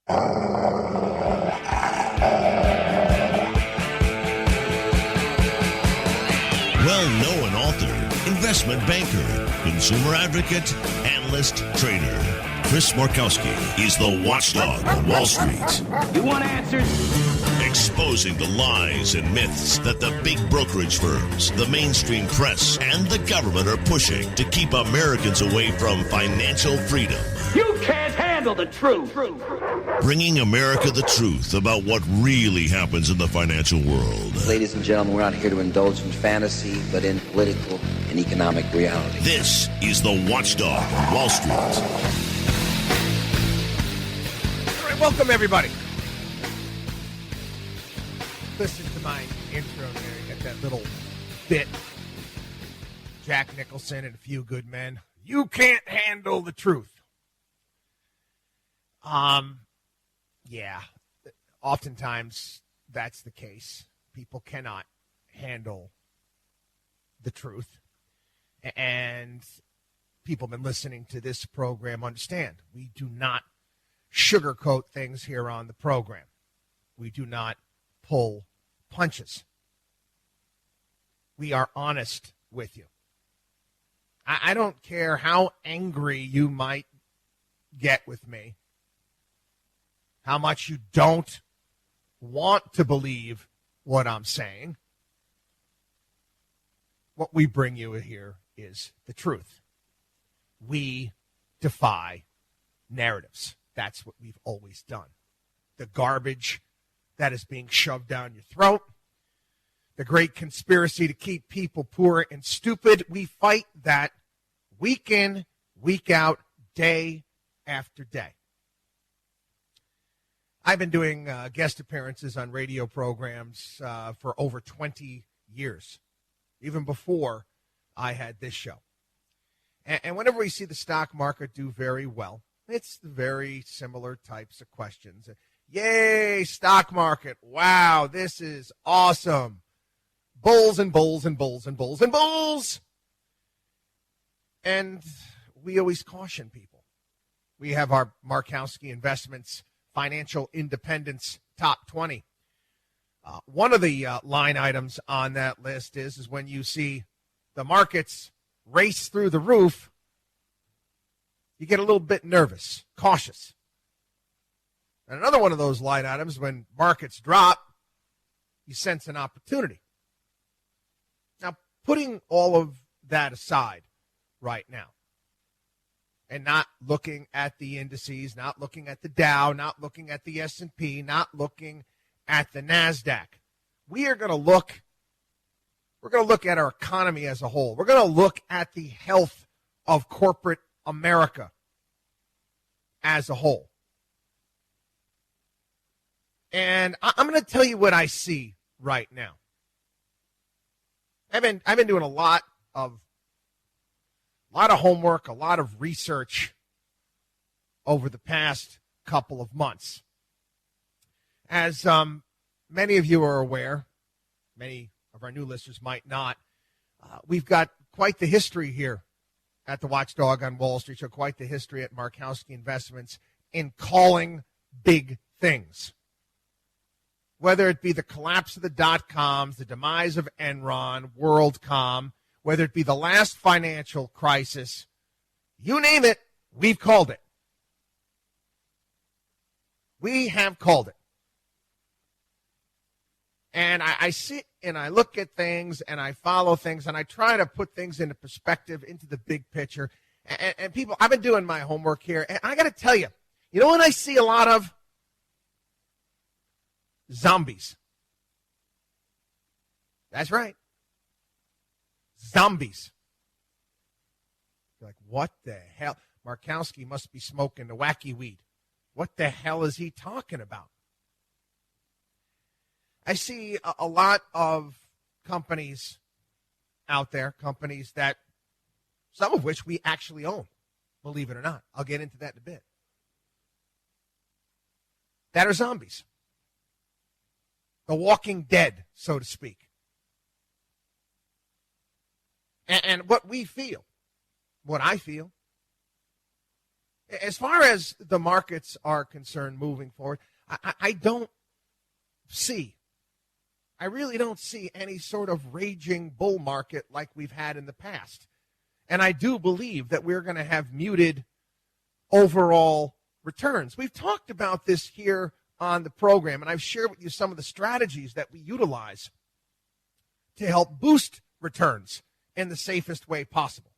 Well-known author, investment banker, consumer advocate, analyst, trader. Chris Markowski is the watchdog on Wall Street. You want answers? Exposing the lies and myths that the big brokerage firms, the mainstream press, and the government are pushing to keep Americans away from financial freedom. You can't handle the truth. Bringing America the truth about what really happens in the financial world. Ladies and gentlemen, we're not here to indulge in fantasy, but in political and economic reality. This is the Watchdog on Wall Street. All right, welcome everybody. Listen to my intro there. You got that little bit. Jack Nicholson and A Few Good Men. You can't handle the truth. Yeah. Oftentimes that's the case. People cannot handle the truth. And people have been listening to this program understand. We do not sugarcoat things here on the program. We do not pull punches. We are honest with you. I don't care how angry you might get with me, how much you don't want to believe what I'm saying. What we bring you here is the truth. We defy narratives. That's what we've always done. The garbage that is being shoved down your throat, the great conspiracy to keep people poor and stupid, we fight that week in, week out, day after day. I've been doing guest appearances on radio programs for over 20 years, even before I had this show. And whenever we see the stock market do very well, it's very similar types of questions. Yay, stock market. Wow, this is awesome. Bulls and bulls and bulls and bulls and bulls. And we always caution people. We have our Markowski Investments Financial Independence Top 20. One of the line items on that list is when you see the markets race through the roof, you get a little bit nervous, cautious. And another one of those line items, when markets drop, you sense an opportunity. Now, putting all of that aside right now, and not looking at the indices, not looking at the Dow, not looking at the S&P, not looking at the NASDAQ, we're going to look at our economy as a whole. We're going to look at the health of corporate America as a whole. And I'm going to tell you what I see right now. I've been doing a lot of homework, a lot of research over the past couple of months. As many of you are aware, many of our new listeners might not, we've got quite the history here at the Watchdog on Wall Street, so quite the history at Markowski Investments in calling big things. Whether it be the collapse of the dot-coms, the demise of Enron, WorldCom, whether it be the last financial crisis, you name it, we've called it. We have called it. And I sit and I look at things and I follow things and I try to put things into perspective, into the big picture. And people, I've been doing my homework here, and I got to tell you, you know what I see a lot of? Zombies. That's right. Zombies. You're like, what the hell? Markowski must be smoking the wacky weed. What the hell is he talking about? I see a lot of companies out there, companies that, some of which we actually own, believe it or not. I'll get into that in a bit. That are zombies. The Walking Dead, so to speak. And what we feel, what I feel, As far as the markets are concerned moving forward, I don't see, I really don't see any sort of raging bull market like we've had in the past. And I do believe that we're going to have muted overall returns. We've talked about this here on the program, and I've shared with you some of the strategies that we utilize to help boost returns in the safest way possible.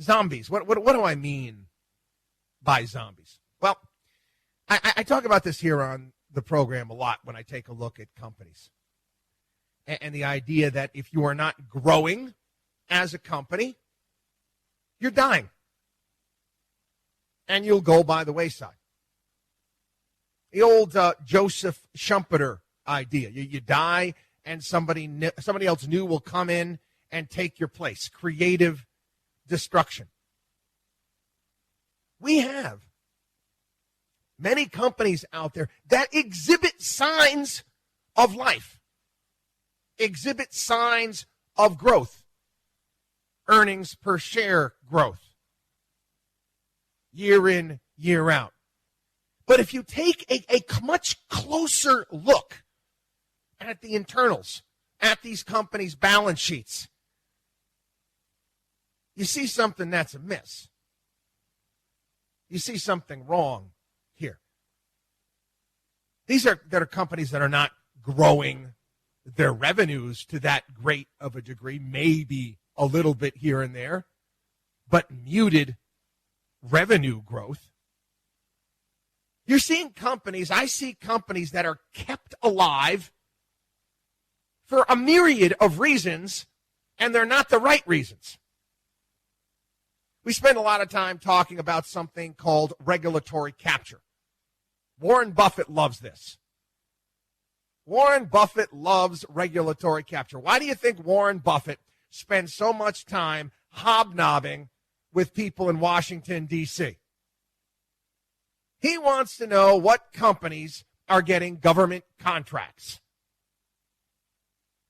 Zombies. What do I mean by zombies? Well, I talk about this here on the program a lot when I take a look at companies. And the idea that if you are not growing as a company, you're dying. And you'll go by the wayside. The old Joseph Schumpeter idea. You die and somebody else new will come in and take your place. Creative destruction. We have many companies out there that exhibit signs of life, exhibit signs of growth, earnings per share growth, year in, year out. But if you take a much closer look at the internals, at these companies' balance sheets, you see something that's amiss. You see something wrong here. These are companies that are not growing their revenues to that great of a degree, maybe a little bit here and there, but muted revenue growth. You're seeing companies, I see companies that are kept alive for a myriad of reasons, and they're not the right reasons. We spend a lot of time talking about something called regulatory capture. Warren Buffett loves this. Warren Buffett loves regulatory capture. Why do you think Warren Buffett spends so much time hobnobbing with people in Washington, D.C.? He wants to know what companies are getting government contracts,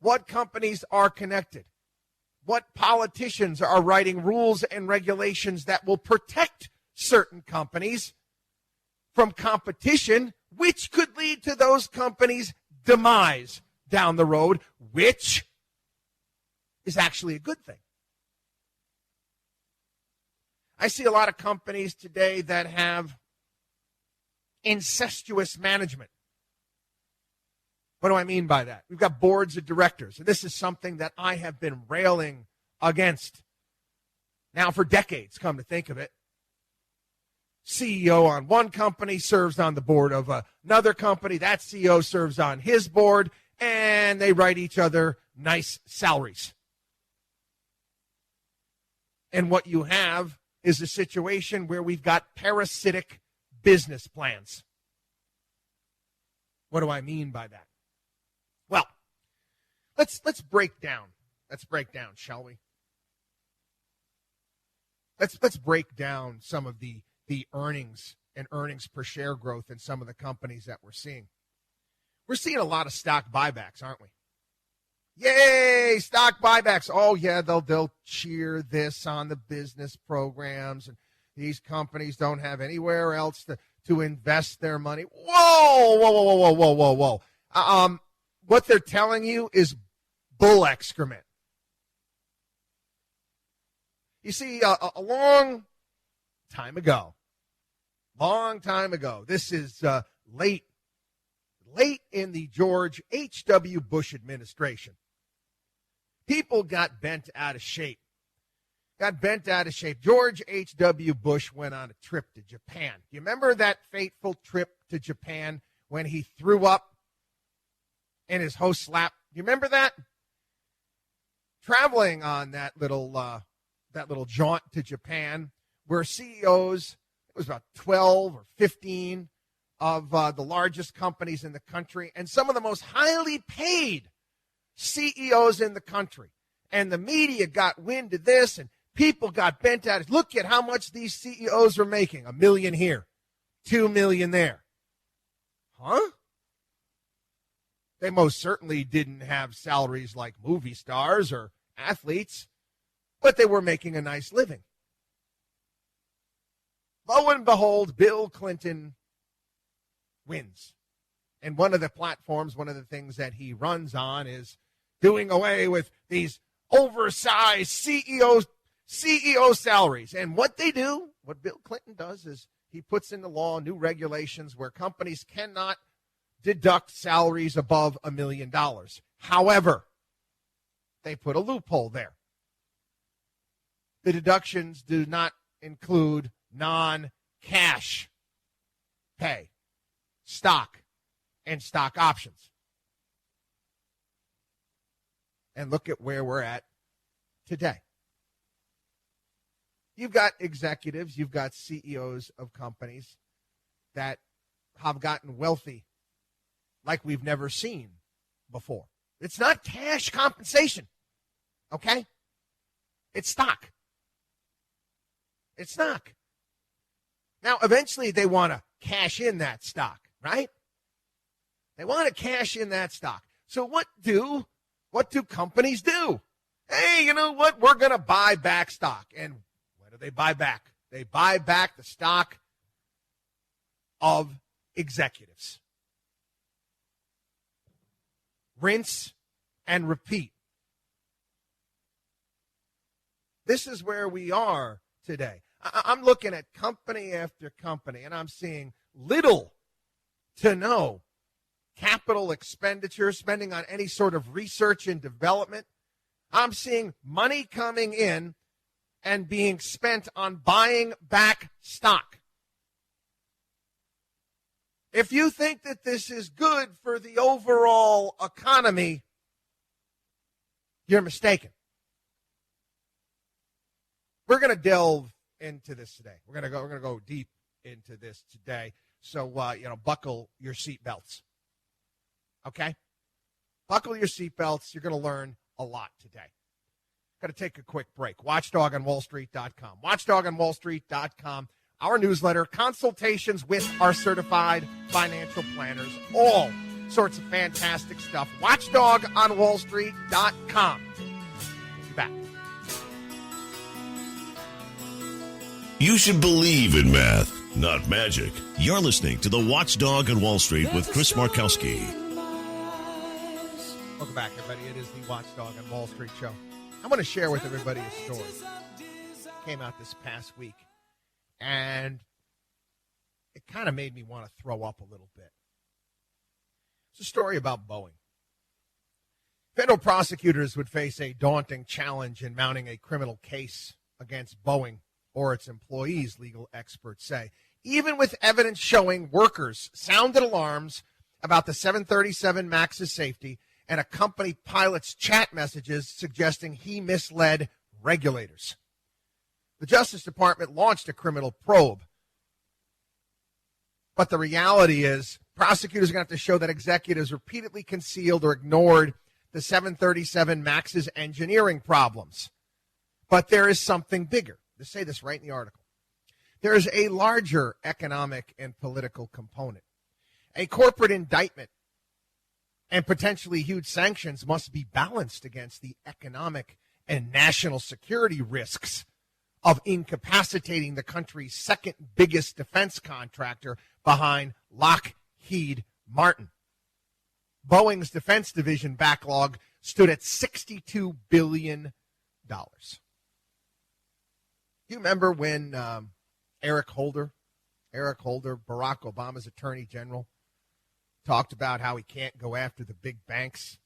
what companies are connected, what politicians are writing rules and regulations that will protect certain companies from competition, which could lead to those companies' demise down the road, which is actually a good thing. I see a lot of companies today that have incestuous management. What do I mean by that? We've got boards of directors, and this is something that I have been railing against now for decades, come to think of it. CEO on one company serves on the board of another company. That CEO serves on his board, and they write each other nice salaries. And what you have is a situation where we've got parasitic business plans. What do I mean by that? Well, let's break down. Let's break down, shall we? Let's break down some of the earnings and earnings per share growth in some of the companies that we're seeing. We're seeing a lot of stock buybacks, aren't we? Yay, stock buybacks. Oh, yeah, they'll cheer this on the business programs, and these companies don't have anywhere else to invest their money. Whoa. What they're telling you is bull excrement. You see, a long time ago, this is late in the George H.W. Bush administration, people got bent out of shape. George H.W. Bush went on a trip to Japan. Do you remember that fateful trip to Japan when he threw up in his host's lap? Do you remember that? Traveling on that little jaunt to Japan, where CEOs, it was about 12 or 15 of the largest companies in the country, and some of the most highly paid CEOs in the country. And the media got wind of this, and people got bent out. Look at how much these CEOs were making. $1 million here, $2 million there. Huh? They most certainly didn't have salaries like movie stars or athletes, but they were making a nice living. lo and behold, Bill Clinton wins. And one of the platforms, one of the things that he runs on is doing away with these oversized CEO salaries. And what they do, what Bill Clinton does, is he puts into law new regulations where companies cannot deduct salaries above $1 million. However, they put a loophole there. The deductions do not include non-cash pay, stock, and stock options. And look at where we're at today. You've got executives, you've got CEOs of companies that have gotten wealthy like we've never seen before. It's not cash compensation, okay? It's stock. It's stock. Now, eventually they want to cash in that stock, right? They want to cash in that stock. So what do companies do? Hey, you know what? We're going to buy back stock. And what do they buy back? They buy back the stock of executives. Rinse and repeat. This is where we are today. I'm looking at company after company, and I'm seeing little to no capital expenditure, spending on any sort of research and development. I'm seeing money coming in and being spent on buying back stock. If you think that this is good for the overall economy, you're mistaken. We're going to delve into this today. We're going to go deep into this today. So, buckle your seatbelts. Okay? Buckle your seatbelts. You're going to learn a lot today. Got to take a quick break. WatchDogOnWallStreet.com. WatchDogOnWallStreet.com. Our newsletter, consultations with our certified financial planners, all sorts of fantastic stuff. WatchDogOnWallStreet.com. We'll be back. You should believe in math, not magic. You're listening to The Watchdog on Wall Street with Chris Markowski. Welcome back, everybody. It is the Watchdog on Wall Street show. I want to share with everybody a story. It came out this past week, and it kind of made me want to throw up a little bit. It's a story about Boeing. Federal prosecutors would face a daunting challenge in mounting a criminal case against Boeing or its employees, legal experts say, even with evidence showing workers sounded alarms about the 737 MAX's safety and a company pilot's chat messages suggesting he misled regulators. The Justice Department launched a criminal probe. But the reality is prosecutors are going to have to show that executives repeatedly concealed or ignored the 737 MAX's engineering problems. But there is something bigger. They say this right in the article. There is a larger economic and political component. A corporate indictment and potentially huge sanctions must be balanced against the economic and national security risks of incapacitating the country's second biggest defense contractor behind Lockheed Martin. Boeing's defense division backlog stood at $62 billion. You remember when Eric Holder, Barack Obama's attorney general, talked about how he can't go after the big banks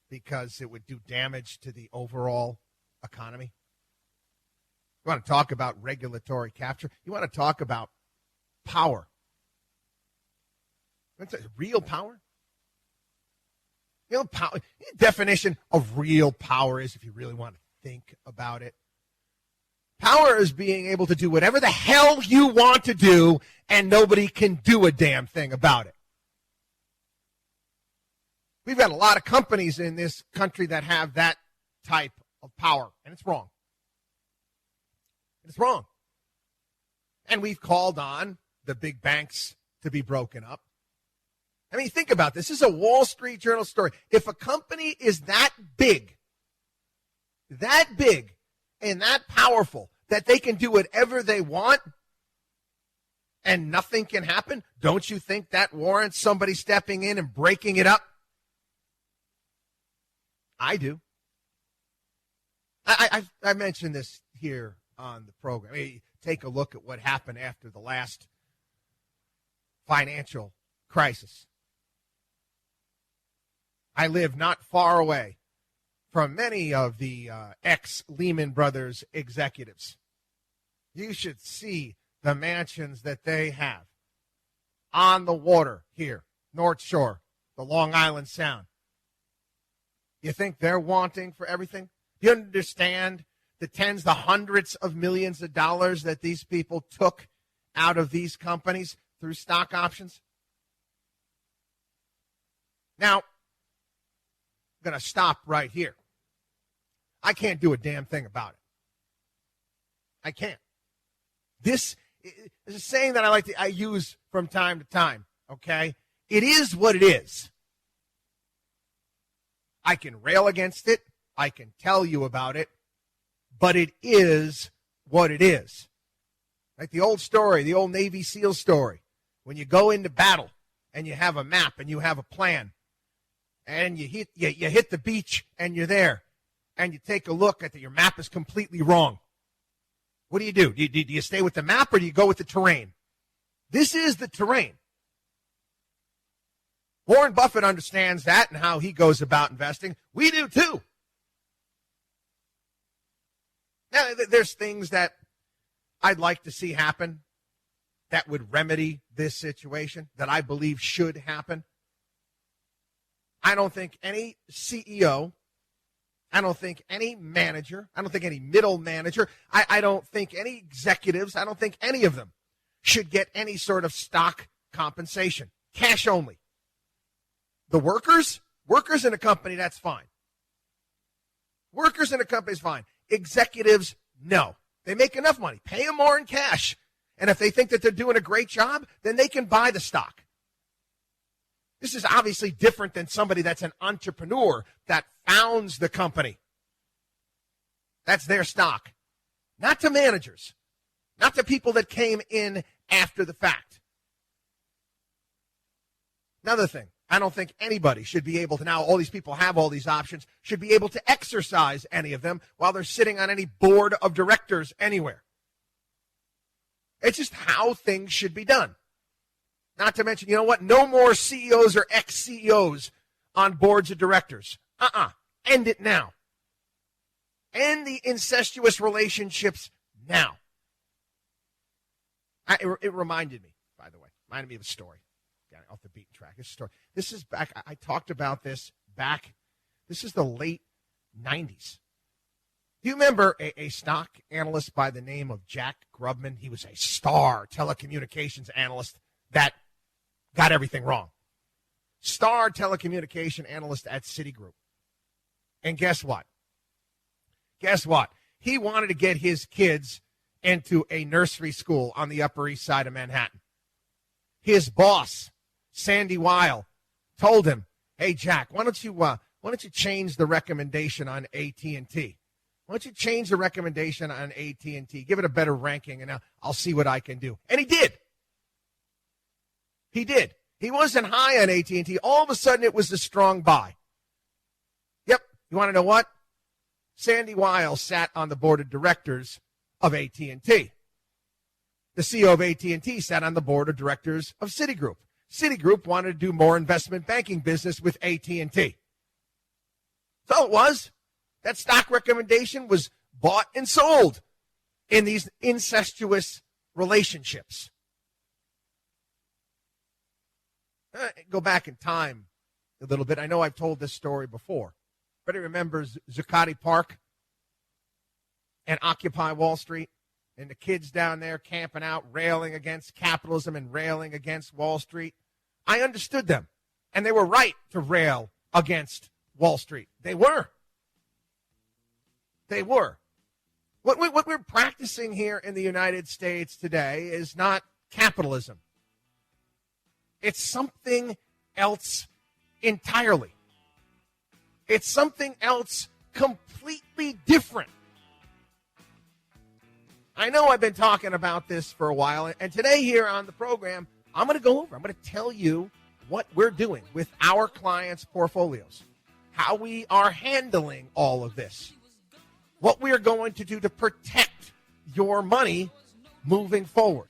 because it would do damage to the overall economy? You want to talk about regulatory capture? You want to talk about power? That's real power? You know, power, the definition of real power is, if you really want to think about it, power is being able to do whatever the hell you want to do, and nobody can do a damn thing about it. We've got a lot of companies in this country that have that type of power, and it's wrong. It's wrong. And we've called on the big banks to be broken up. I mean, think about this. This is a Wall Street Journal story. If a company is that big, and that powerful, that they can do whatever they want, and nothing can happen? Don't you think that warrants somebody stepping in and breaking it up? I do. I mentioned this here on the program. Hey, take a look at what happened after the last financial crisis. I live not far away from many of the ex-Lehman Brothers executives. You should see the mansions that they have on the water here, North Shore, the Long Island Sound. You think they're wanting for everything? You understand the tens, the hundreds of millions of dollars that these people took out of these companies through stock options? Now, I'm going to stop right here. I can't do a damn thing about it. I can't. This is a saying that I use from time to time, okay? It is what it is. I can rail against it. I can tell you about it. But it is what it is. Like the old story, the old Navy SEAL story. When you go into battle and you have a map and you have a plan, and you hit the beach and you're there, and you take a look at your map is completely wrong. What do? Do you stay with the map or do you go with the terrain? This is the terrain. Warren Buffett understands that and how he goes about investing. We do too. Now, there's things that I'd like to see happen that would remedy this situation, that I believe should happen. I don't think any CEO, I don't think any manager, I don't think any middle manager, I don't think any executives, I don't think any of them should get any sort of stock compensation. Cash only. The workers in a company, that's fine. Workers in a company is fine. Executives, no. They make enough money. Pay them more in cash. And if they think that they're doing a great job, then they can buy the stock. This is obviously different than somebody that's an entrepreneur that founds the company. That's their stock. Not to managers. Not to people that came in after the fact. Another thing, I don't think anybody should be able to, now all these people have all these options, should be able to exercise any of them while they're sitting on any board of directors anywhere. It's just how things should be done. Not to mention, you know what? No more CEOs or ex-CEOs on boards of directors. End it now. End the incestuous relationships now. It reminded me, by the way, reminded me of a story. Got off the beaten track. This story. This is back, I talked about this back, this is the late 90s. Do you remember a stock analyst by the name of Jack Grubman? He was a star telecommunications analyst that got everything wrong. Star telecommunication analyst at Citigroup. And guess what? He wanted to get his kids into a nursery school on the Upper East Side of Manhattan. His boss, Sandy Weil, told him, "Hey Jack, why don't you change the recommendation on AT&T? Why don't you change the recommendation on AT&T? Give it a better ranking, and I'll see what I can do." And he did. He did. He wasn't high on AT&T. All of a sudden, it was a strong buy. Yep. You want to know what? Sandy Weil sat on the board of directors of AT&T. The CEO of AT&T sat on the board of directors of Citigroup. Citigroup wanted to do more investment banking business with AT&T. So it was. That stock recommendation was bought and sold in these incestuous relationships. Go back in time a little bit. I know I've told this story before. Everybody remembers Zuccotti Park and Occupy Wall Street and the kids down there camping out, railing against capitalism and railing against Wall Street. I understood them, and they were right to rail against Wall Street. They were. They were. What we're practicing here in the United States today is not capitalism. It's something else entirely. It's something else completely different. I know I've been talking about this for a while, and today here on the program, I'm going to tell you what we're doing with our clients' portfolios, how we are handling all of this, what we are going to do to protect your money moving forward.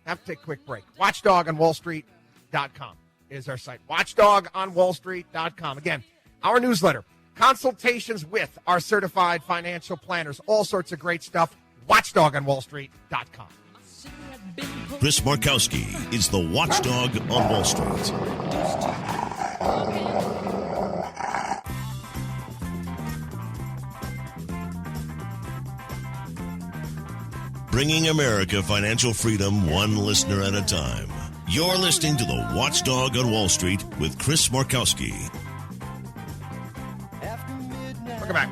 Have to take a quick break. WatchDogOnWallStreet.com is our site. WatchDogOnWallStreet.com. Again, our newsletter, consultations with our certified financial planners, all sorts of great stuff. WatchDogOnWallStreet.com. Chris Markowski is the watchdog on Wall Street. Bringing America financial freedom one listener at a time. You're listening to the Watchdog on Wall Street with Chris Markowski. Welcome back.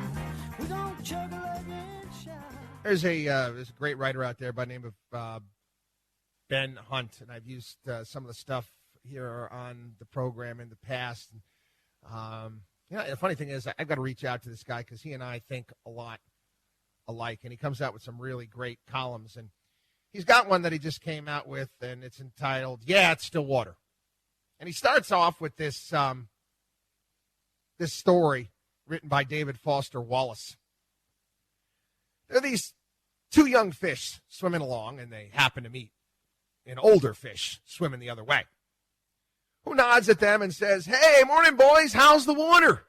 There's a great writer out there by the name of Ben Hunt, and I've used some of the stuff here on the program in the past. The funny thing is I've got to reach out to this guy because he and I think a lot alike, and he comes out with some really great columns. And he's got one that he just came out with, and it's entitled, Yeah, It's Still Water. And he starts off with this this story written by David Foster Wallace. There are these two young fish swimming along, and they happen to meet an older fish swimming the other way, who nods at them and says, "Hey, morning, boys, how's the water?"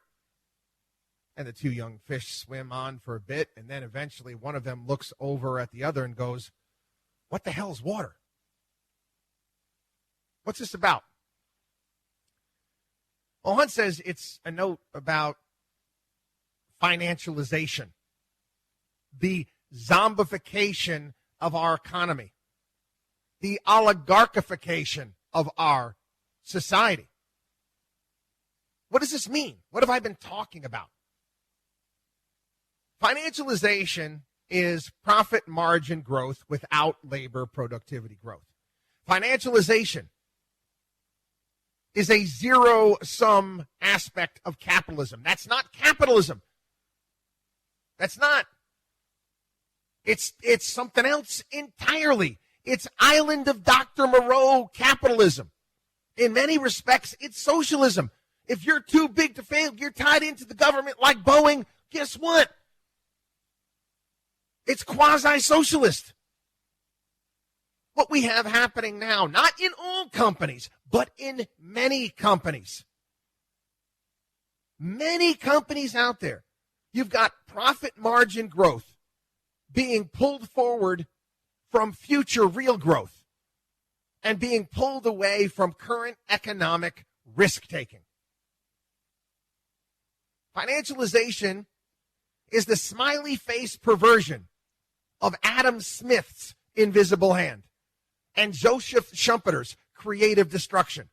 And the two young fish swim on for a bit, and then eventually one of them looks over at the other and goes, "What the hell's water? What's this about?" Well, Hunt says it's a note about financialization, the zombification of our economy, the oligarchification of our society. What does this mean? What have I been talking about? Financialization is profit margin growth without labor productivity growth. Financialization is a zero-sum aspect of capitalism. That's not capitalism. That's not. It's something else entirely. It's island of Dr. Moreau capitalism. In many respects, it's socialism. If you're too big to fail, you're tied into the government like Boeing, guess what? It's quasi-socialist. What we have happening now, not in all companies, but in many companies. Many companies out there. You've got profit margin growth being pulled forward from future real growth and being pulled away from current economic risk-taking. Financialization is the smiley face perversion of Adam Smith's invisible hand and Joseph Schumpeter's creative destruction.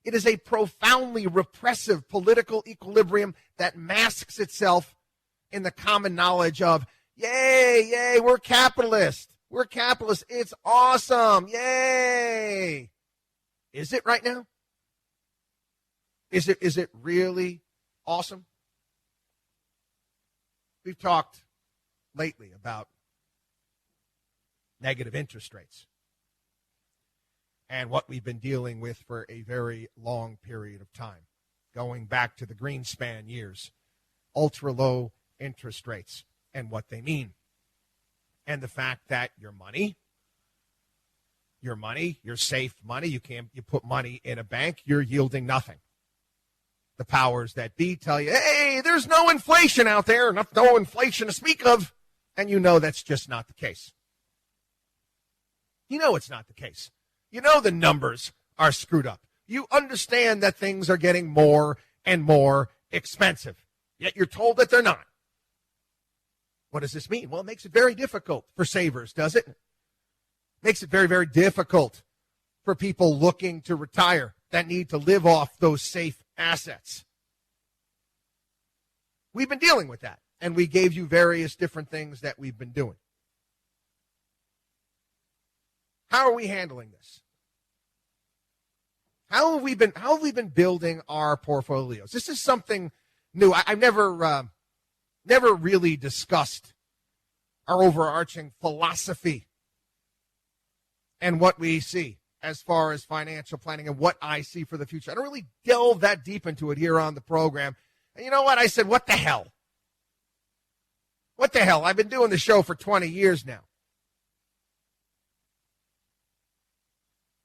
It is a profoundly repressive political equilibrium that masks itself in the common knowledge of, yay, we're capitalist. We're capitalist. It's awesome. Yay. Is it right now? Is it really awesome? We've talked lately about negative interest rates and what we've been dealing with for a very long period of time, going back to the Greenspan years, ultra-low interest rates and what they mean, and the fact that your money, your safe money, you put money in a bank, you're yielding nothing. The powers that be tell you, hey, there's no inflation out there, no inflation to speak of, and you know that's just not the case. You know it's not the case. You know the numbers are screwed up. You understand that things are getting more and more expensive, yet you're told that they're not. What does this mean? Well, it makes it very difficult for savers, does it? Makes it very, very difficult for people looking to retire that need to live off those safe assets. We've been dealing with that, and we gave you various different things that we've been doing. How are we handling this? How have we been building our portfolios? This is something new. I've never never really discussed our overarching philosophy and what we see as far as financial planning and what I see for the future. I don't really delve that deep into it here on the program. And you know what? I said, what the hell? What the hell? I've been doing the show for 20 years now.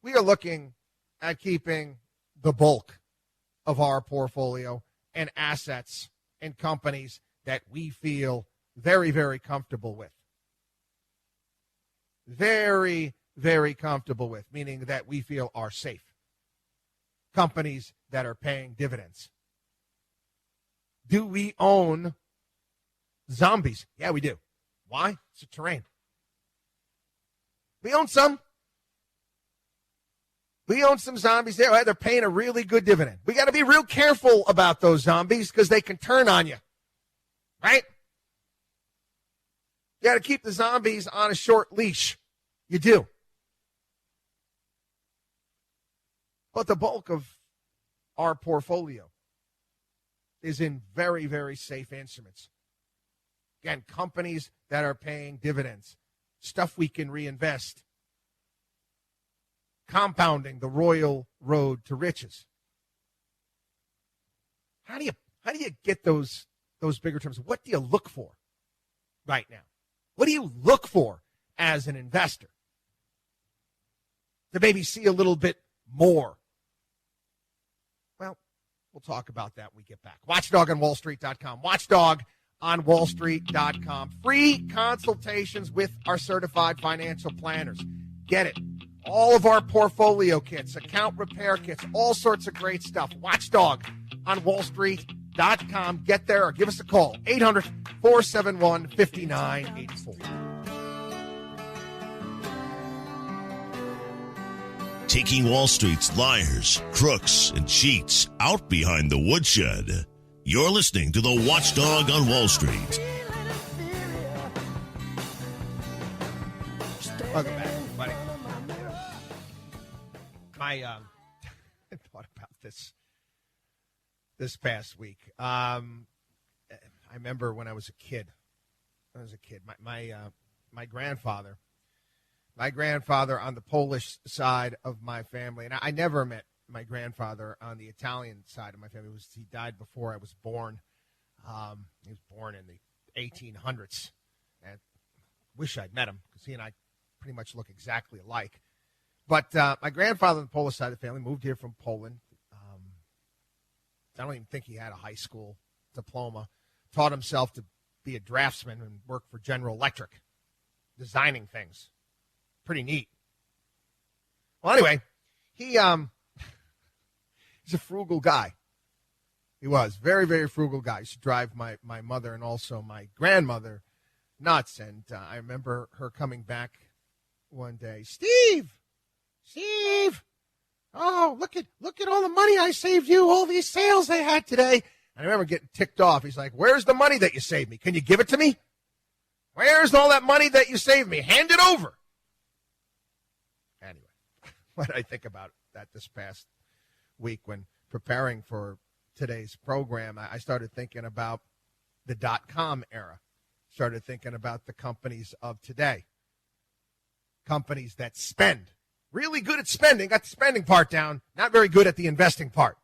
We are looking at keeping the bulk of our portfolio and assets in companies that we feel very, very comfortable with. Very, very comfortable with, meaning that we feel are safe. Companies that are paying dividends. Do we own zombies? Yeah, we do. Why? It's a terrain. We own some. We own some zombies there. They're paying a really good dividend. We got to be real careful about those zombies because they can turn on you. Right? You got to keep the zombies on a short leash. You do. But the bulk of our portfolio is in very, very safe instruments. Again, companies that are paying dividends, stuff we can reinvest, compounding the royal road to riches. How do you get those bigger terms? What do you look for right now? What do you look for as an investor to maybe see a little bit more? Well, we'll talk about that when we get back. WatchDogOnWallStreet.com. WatchDogOnWallStreet.com. Free consultations with our certified financial planners. Get it. All of our portfolio kits, account repair kits, all sorts of great stuff. WatchDogOnWallStreet.com. Get there or give us a call. 800-471-5984. Taking Wall Street's liars, crooks, and cheats out behind the woodshed. You're listening to the Watchdog on Wall Street. Welcome back, everybody. I thought about this past week. I remember when I was a kid. My grandfather on the Polish side of my family, and I never met my grandfather on the Italian side of my family. He died before I was born. He was born in the 1800s. And wish I'd met him because he and I pretty much look exactly alike. But my grandfather on the Polish side of the family moved here from Poland. I don't even think he had a high school diploma. Taught himself to be a draftsman and work for General Electric, designing things. Pretty neat. Well, anyway, he's a frugal guy. He was very, very frugal guy. He used to drive my mother and also my grandmother nuts. And I remember her coming back one day. Steve, oh, look at all the money I saved you, all these sales I had today. And I remember getting ticked off. He's like, where's the money that you saved me? Can you give it to me? Where's all that money that you saved me? Hand it over. Anyway, what did I think about that this past week when preparing for today's program? I started thinking about the .com era. Started thinking about the companies of today. Companies that spend. Really good at spending, got the spending part down, not very good at the investing part.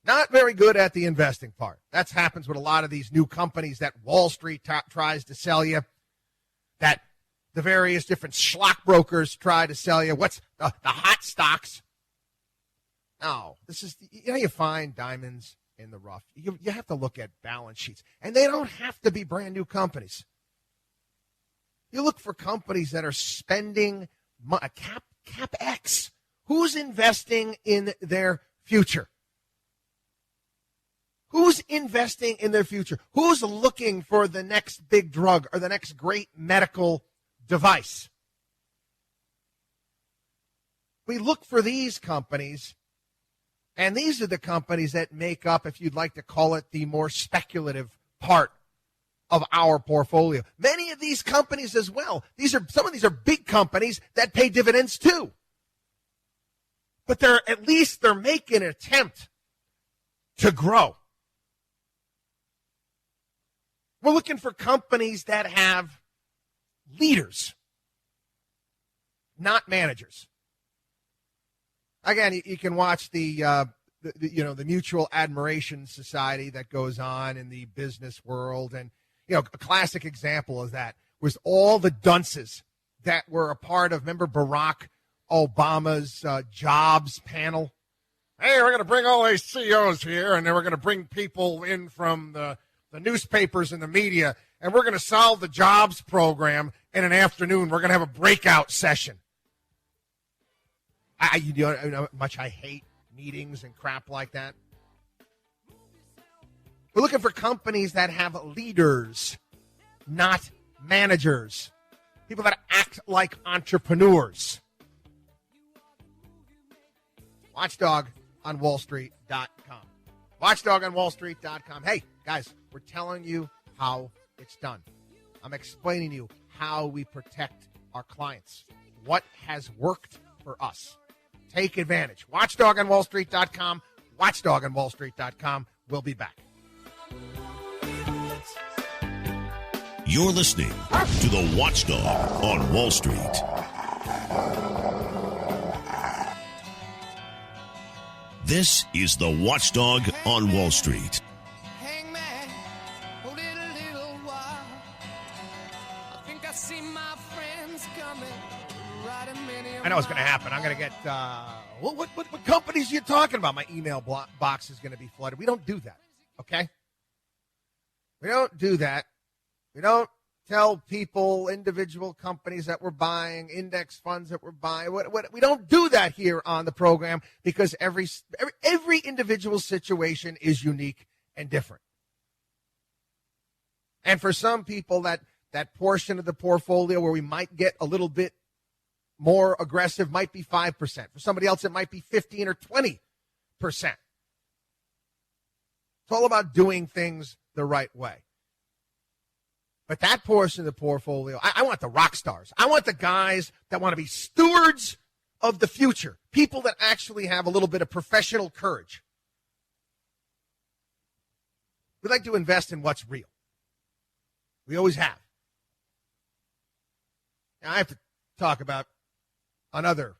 Not very good at the investing part. That happens with a lot of these new companies that Wall Street tries to sell you, that the various different schlock brokers try to sell you. What's the hot stocks? No, this is, you find diamonds in the rough. You have to look at balance sheets, and they don't have to be brand new companies. You look for companies that are spending CapEx. Who's investing in their future? Who's investing in their future? Who's looking for the next big drug or the next great medical device? We look for these companies, and these are the companies that make up, if you'd like to call it, the more speculative part of our portfolio. Many of these companies as well. Some of these are big companies that pay dividends too. But they're making an attempt to grow. We're looking for companies that have leaders, not managers. Again, you can watch the Mutual Admiration Society that goes on in the business world. And, a classic example of that was all the dunces that were a part of, remember Barack Obama's jobs panel? Hey, we're going to bring all these CEOs here, and then we're going to bring people in from the newspapers and the media, and we're going to solve the jobs program in an afternoon. We're going to have a breakout session. You know how much I hate meetings and crap like that. We're looking for companies that have leaders, not managers. People that act like entrepreneurs. WatchdogOnWallStreet.com. WatchdogOnWallStreet.com. Hey, guys, we're telling you how it's done. I'm explaining to you how we protect our clients. What has worked for us. Take advantage. WatchdogOnWallStreet.com. WatchdogOnWallStreet.com. We'll be back. You're listening to the Watchdog on Wall Street. This is the Watchdog on Wall Street. Hangman, hold it a little while. I think I see my friends coming. I know what's going to happen. I'm going to get, what companies are you talking about? My email box is going to be flooded. We don't do that, okay? We don't do that. We don't tell people, individual companies that we're buying, index funds that we're buying. We don't do that here on the program because every individual situation is unique and different. And for some people, that portion of the portfolio where we might get a little bit more aggressive might be 5%. For somebody else, it might be 15 or 20%. It's all about doing things the right way. But that portion of the portfolio, I want the rock stars. I want the guys that want to be stewards of the future, people that actually have a little bit of professional courage. We like to invest in what's real. We always have. Now, I have to talk about another,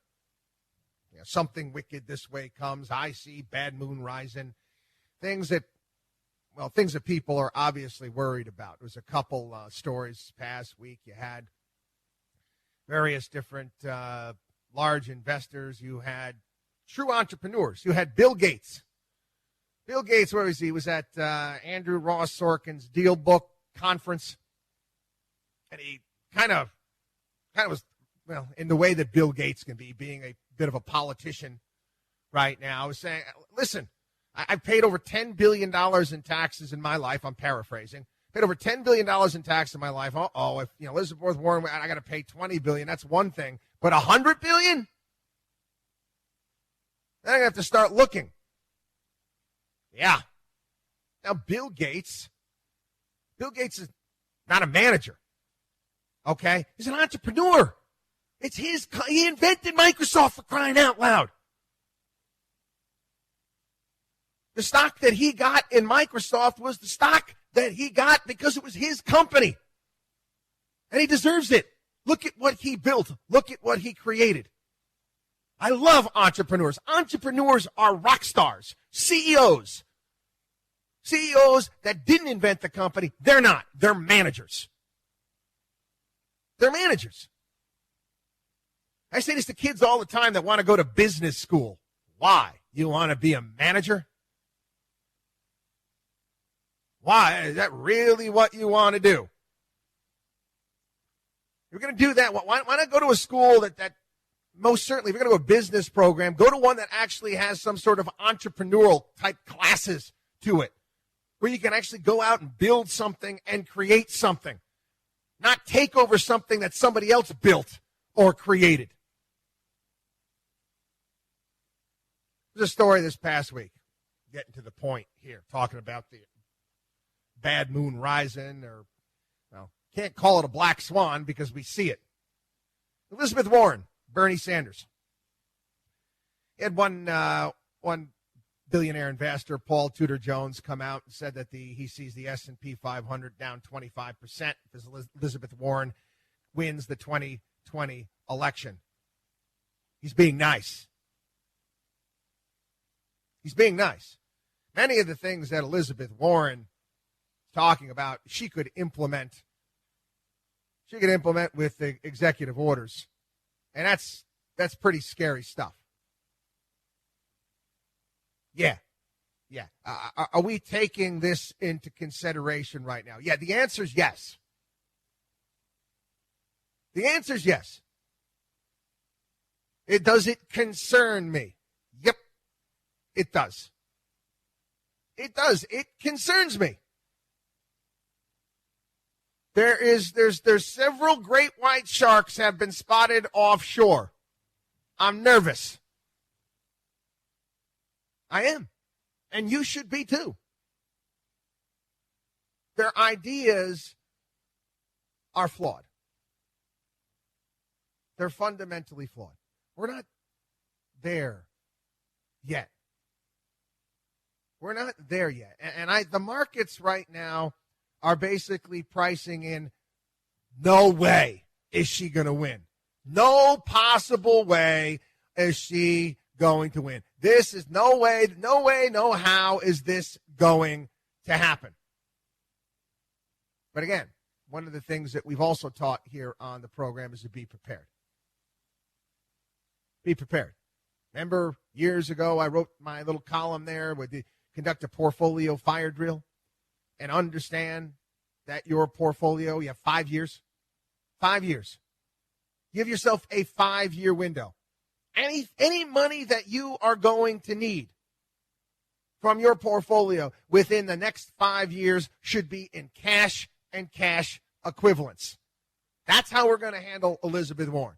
something wicked this way comes. I see bad moon rising. Things that people are obviously worried about. There was a couple stories past week. You had various different large investors. You had true entrepreneurs. You had Bill Gates. Bill Gates, where was he? He was at Andrew Ross Sorkin's Deal Book Conference. And he kind of was, in the way that Bill Gates can be, being a bit of a politician right now, I was saying, listen, I've paid over $10 billion in taxes in my life. I'm paraphrasing. Paid over $10 billion in tax in my life. If Elizabeth Warren, I got to pay $20 billion. That's one thing. But $100 billion? Then I have to start looking. Yeah. Now, Bill Gates is not a manager. Okay? He's an entrepreneur. He invented Microsoft, for crying out loud. The stock that he got in Microsoft was the stock that he got because it was his company. And he deserves it. Look at what he built. Look at what he created. I love entrepreneurs. Entrepreneurs are rock stars, CEOs. CEOs that didn't invent the company, they're not. They're managers. They're managers. I say this to kids all the time that want to go to business school. Why? You want to be a manager? Why? Is that really what you want to do? If you're going to do that, why not go to a school that most certainly, if you're going to go to a business program, go to one that actually has some sort of entrepreneurial type classes to it, where you can actually go out and build something and create something, not take over something that somebody else built or created. There's a story this past week, getting to the point here, talking about the bad moon rising, or, can't call it a black swan because we see it. Elizabeth Warren, Bernie Sanders. He had one billionaire investor Paul Tudor Jones come out and said that he sees the S&P 500 down 25% if Elizabeth Warren wins the 2020 election. He's being nice. He's being nice. Many of the things that Elizabeth Warren is talking about, she could implement. She could implement with the executive orders. And that's pretty scary stuff. Yeah. Are we taking this into consideration right now? Yeah, the answer is yes. The answer is yes. Does it concern me? Yep, it does. It does. It concerns me. There's several great white sharks have been spotted offshore. I'm nervous. I am. And you should be too. Their ideas are flawed. They're fundamentally flawed. We're not there yet. We're not there yet. And the markets right now are basically pricing in, no way is she going to win. No possible way is she going to win. This is no way, no how is this going to happen. But again, one of the things that we've also taught here on the program is to be prepared. Be prepared. Remember years ago I wrote my little column there where the conduct a portfolio fire drill and understand that your portfolio, you have 5 years. 5 years. Give yourself a 5-year window. Any money that you are going to need from your portfolio within the next 5 years should be in cash and cash equivalents. That's how we're going to handle Elizabeth Warren.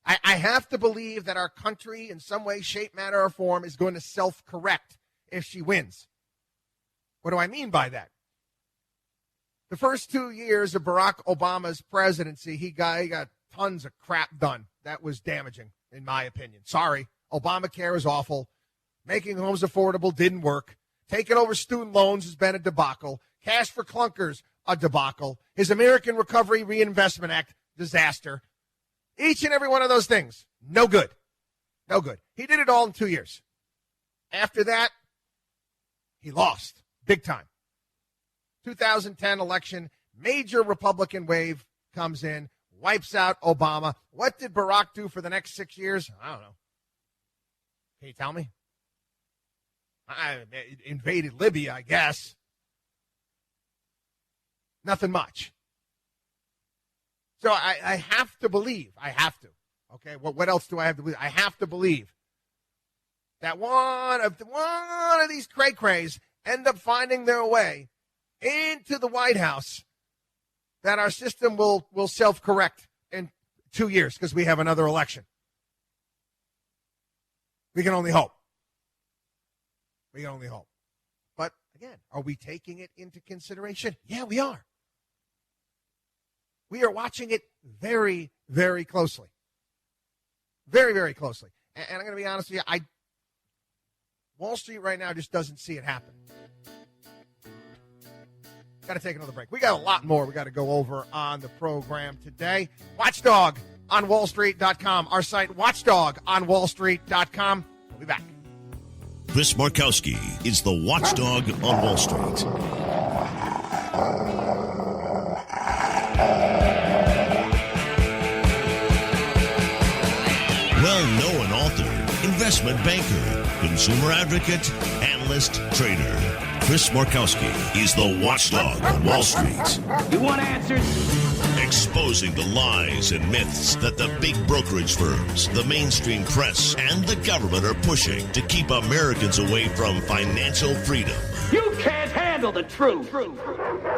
I have to believe that our country, in some way, shape, manner, or form, is going to self-correct if she wins. What do I mean by that? The first 2 years of Barack Obama's presidency, he got tons of crap done. That was damaging, in my opinion. Sorry. Obamacare is awful. Making homes affordable didn't work. Taking over student loans has been a debacle. Cash for clunkers, a debacle. His American Recovery Reinvestment Act, disaster. Each and every one of those things, no good. No good. He did it all in 2 years. After that, he lost big time. 2010 election, major Republican wave comes in, wipes out Obama. What did Barack do for the next 6 years? I don't know. Can you tell me? I invaded Libya, I guess. Nothing much. So I have to believe. I have to. Okay, what else do I have to believe? I have to believe that one of these cray-crays end up finding their way into the White House, that our system will self-correct in 2 years because we have another election. We can only hope. We can only hope. But again, are we taking it into consideration? Yeah, we are. We are watching it very, very closely. Very, very closely. And I'm going to be honest with you, Wall Street right now just doesn't see it happen. Got to take another break. We got a lot more we got to go over on the program today. Watchdog on wallstreet.com. Our site, watchdog on wallstreet.com. We'll be back. Chris Markowski is the watchdog on Wall Street. Well-known author, investment banker, consumer advocate, analyst, trader. Chris Markowski is the watchdog on Wall Street. You want answers? Exposing the lies and myths that the big brokerage firms, the mainstream press, and the government are pushing to keep Americans away from financial freedom. You can't handle the truth.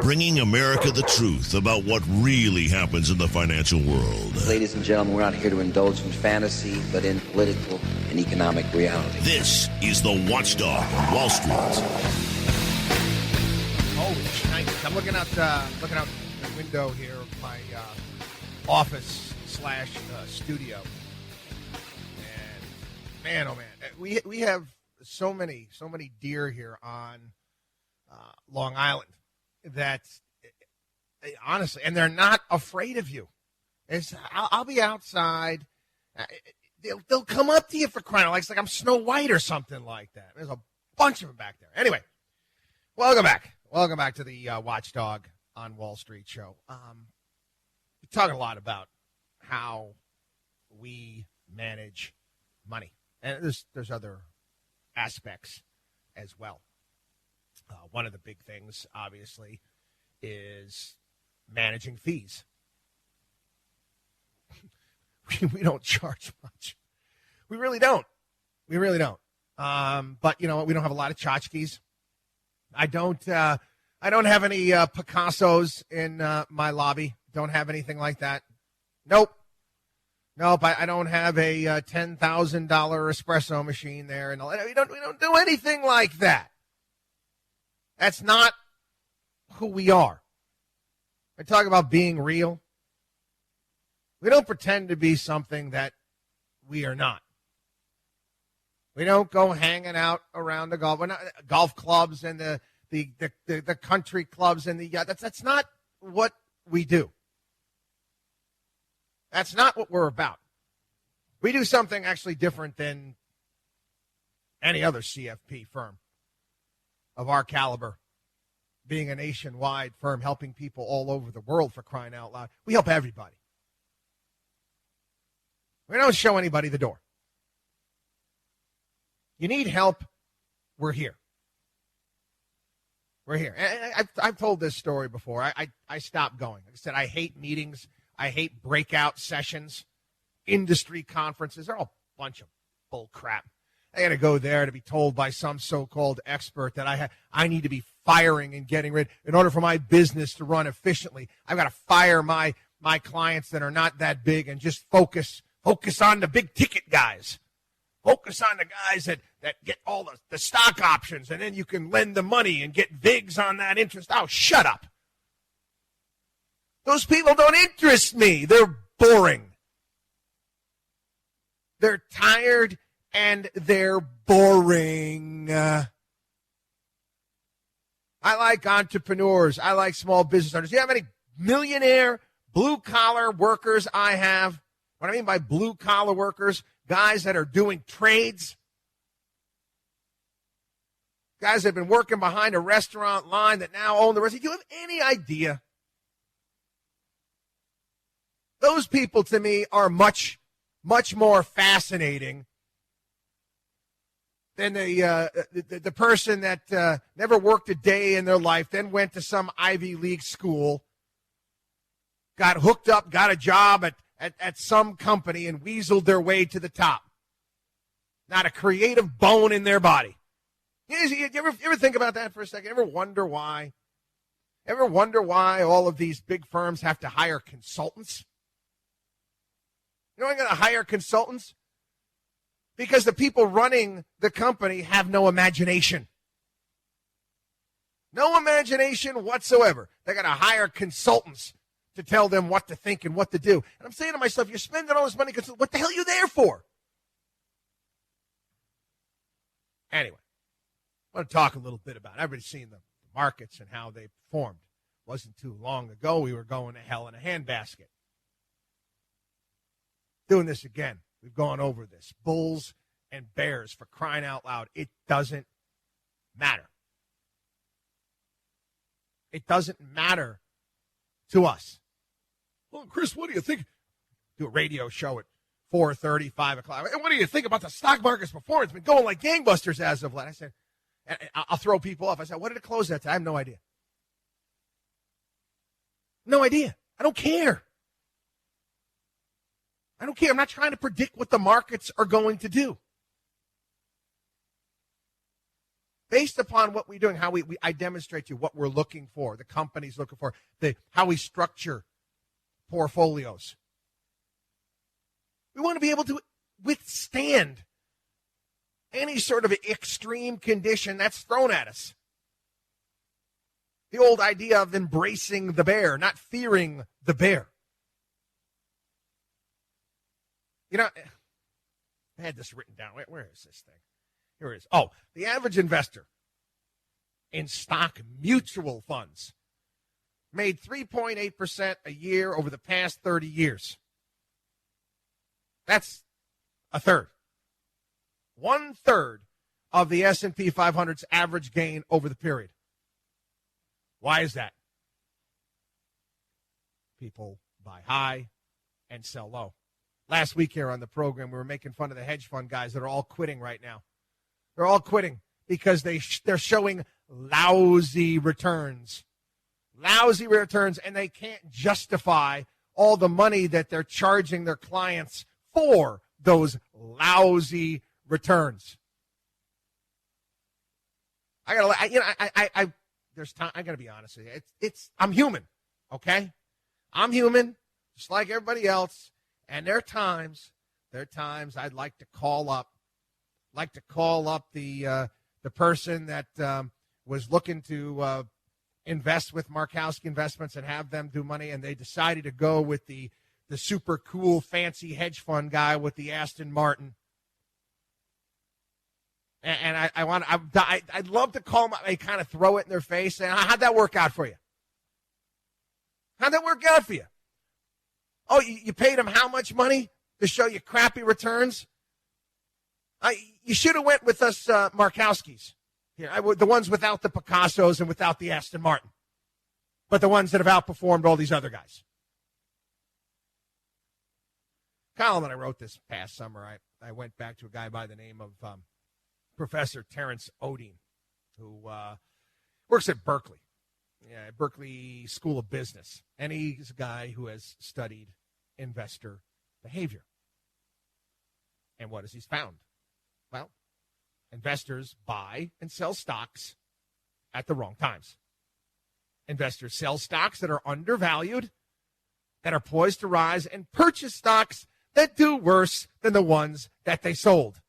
Bringing America the truth about what really happens in the financial world. Ladies and gentlemen, we're not here to indulge in fantasy, but in political and economic reality. This is the watchdog on Wall Street. Holy shnikes. I'm looking out the window here of my office / studio. And man, oh man, we have so many deer here on Long Island that honestly, and they're not afraid of you. I'll be outside. They'll come up to you for crying out loud. It's like I'm Snow White or something like that. There's a bunch of them back there. Anyway, welcome back. Welcome back to the Watchdog on Wall Street show. We talk a lot about how we manage money, and there's other aspects as well. One of the big things, obviously, is managing fees. We don't charge much. We really don't. We really don't. But you know what? We don't have a lot of tchotchkes. I don't have any Picassos in my lobby. Don't have anything like that. Nope. I don't have a $10,000 espresso machine there, and we don't do anything like that. That's not who we are. I talk about being real. We don't pretend to be something that we are not. We don't go hanging out around the golf clubs and the country clubs and that's not what we do. That's not what we're about. We do something actually different than any other CFP firm of our caliber, being a nationwide firm helping people all over the world, for crying out loud. We help everybody. We don't show anybody the door. You need help, we're here. We're here. And I've told this story before. I stopped going. Like I said, I hate meetings. I hate breakout sessions, industry conferences. They're all a bunch of bull crap. I got to go there to be told by some so-called expert that I need to be firing and getting rid. In order for my business to run efficiently, I've got to fire my clients that are not that big and just focus on the big ticket guys. Focus on the guys that get all the stock options, and then you can lend the money and get VIGs on that interest. Oh, shut up. Those people don't interest me. They're boring. They're tired and they're boring. I like entrepreneurs. I like small business owners. You know how many millionaire blue-collar workers I have? What I mean by blue-collar workers, guys that are doing trades, guys that have been working behind a restaurant line that now own the restaurant. Do you have any idea? Those people, to me, are much, much more fascinating than the person that never worked a day in their life, then went to some Ivy League school, got hooked up, got a job at some company, and weaseled their way to the top. Not a creative bone in their body. You ever think about that for a second? Ever wonder why? Ever wonder why all of these big firms have to hire consultants? You know why I'm going to hire consultants? Because the people running the company have no imagination. No imagination whatsoever. They're going to hire consultants to tell them what to think and what to do. And I'm saying to myself, you're spending all this money, what the hell are you there for? Anyway, I want to talk a little bit about it. Everybody's seen the markets and how they performed. It wasn't too long ago we were going to hell in a handbasket. Doing this again. We've gone over this. Bulls and bears, for crying out loud. It doesn't matter. It doesn't matter to us. Well, Chris, what do you think? Do a radio show at 4:30, 5 o'clock. What do you think about the stock market's performance? It's been going like gangbusters as of late. I said, I'll throw people off. I said, what did it close at? I have no idea. No idea. I don't care. I don't care. I'm not trying to predict what the markets are going to do. Based upon what we're doing, how I demonstrate to you what we're looking for, the company's looking for, how we structure portfolios. We want to be able to withstand any sort of extreme condition that's thrown at us. The old idea of embracing the bear, not fearing the bear. You know, I had this written down. Where is this thing? Here it is. Oh, the average investor in stock mutual funds made 3.8% a year over the past 30 years. That's a third. 1/3 of the S&P 500's average gain over the period. Why is that? People buy high and sell low. Last week here on the program, we were making fun of the hedge fund guys that are all quitting right now. They're all quitting because they're showing lousy returns. Lousy returns, and they can't justify all the money that they're charging their clients for those lousy returns. There's time. I gotta be honest with you. I'm human, okay? I'm human, just like everybody else. And there are times I'd like to call up the person that was looking to invest with Markowski Investments and have them do money, and they decided to go with the super cool, fancy hedge fund guy with the Aston Martin. And I'd love to call them up and kind of throw it in their face and how'd that work out for you? How'd that work out for you? Oh, you paid them how much money to show you crappy returns? You should have went with us Markowskis here, the ones without the Picassos and without the Aston Martin, but the ones that have outperformed all these other guys. Column that I wrote this past summer, I went back to a guy by the name of Professor Terrence Odine, who works at Berkeley. Yeah, Berkeley School of Business. And he's a guy who has studied investor behavior. And what has he found? Well, investors buy and sell stocks at the wrong times. Investors sell stocks that are undervalued, that are poised to rise, and purchase stocks that do worse than the ones that they sold.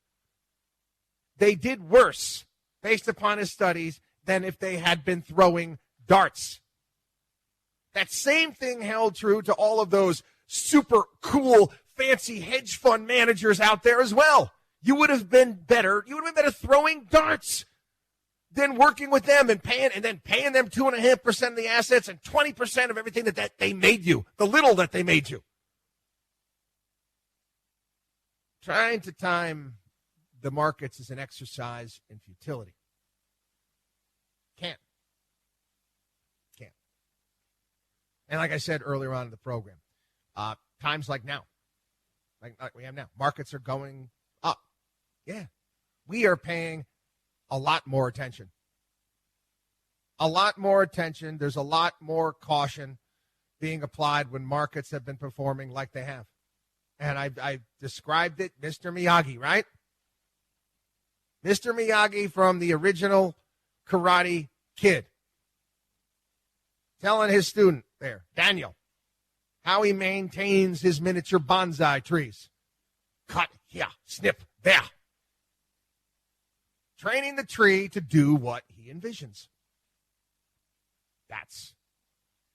They did worse, based upon his studies, than if they had been throwing darts. That same thing held true to all of those super cool, fancy hedge fund managers out there as well. You would have been better throwing darts than working with them and paying them 2.5% of the assets and 20% of everything that they made you, the little that they made you. Trying to time the markets is an exercise in futility. Can't. And like I said earlier on in the program, times like now, like we have now, markets are going up. Yeah. We are paying a lot more attention. A lot more attention. There's a lot more caution being applied when markets have been performing like they have. And I described it, Mr. Miyagi, right? Mr. Miyagi from the original Karate Kid, telling his student there, Daniel, how he maintains his miniature bonsai trees. Cut here, snip there. Training the tree to do what he envisions. That's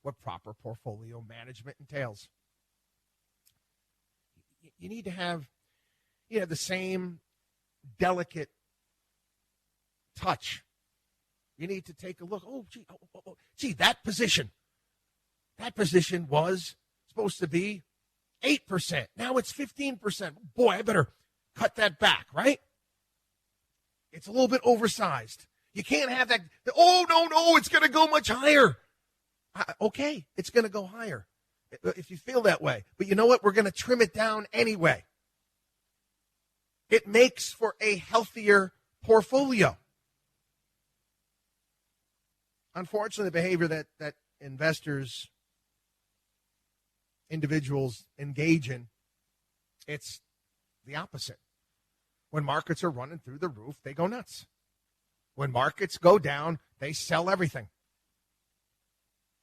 what proper portfolio management entails. You need to have, the same delicate touch. You need to take a look. Gee, that position was supposed to be 8%. Now it's 15%. Boy, I better cut that back, right? It's a little bit oversized. You can't have that. Oh, no, it's going to go much higher. Okay, it's going to go higher if you feel that way. But you know what? We're going to trim it down anyway. It makes for a healthier portfolio. Unfortunately, the behavior that individuals engage in, it's the opposite. When markets are running through the roof, they go nuts. When markets go down, they sell everything.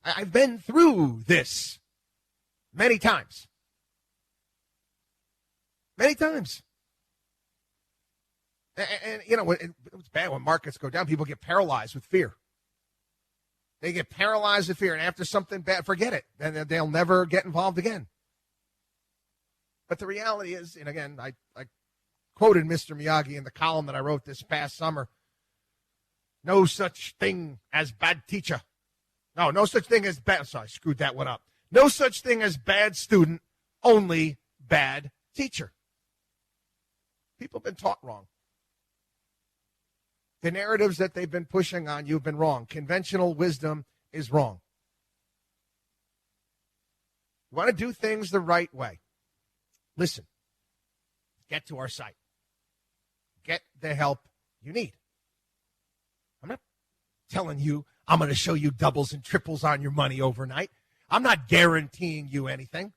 I've been through this many times. Many times. And it's bad when markets go down. People get paralyzed with fear. They get paralyzed with fear, and after something bad, forget it. Then they'll never get involved again. But the reality is, and again, I quoted Mr. Miyagi in the column that I wrote this past summer. No such thing as bad teacher. No such thing as bad. Sorry, I screwed that one up. No such thing as bad student, only bad teacher. People have been taught wrong. The narratives that they've been pushing on you have been wrong. Conventional wisdom is wrong. You want to do things the right way. Listen, get to our site. Get the help you need. I'm not telling you I'm going to show you doubles and triples on your money overnight. I'm not guaranteeing you anything.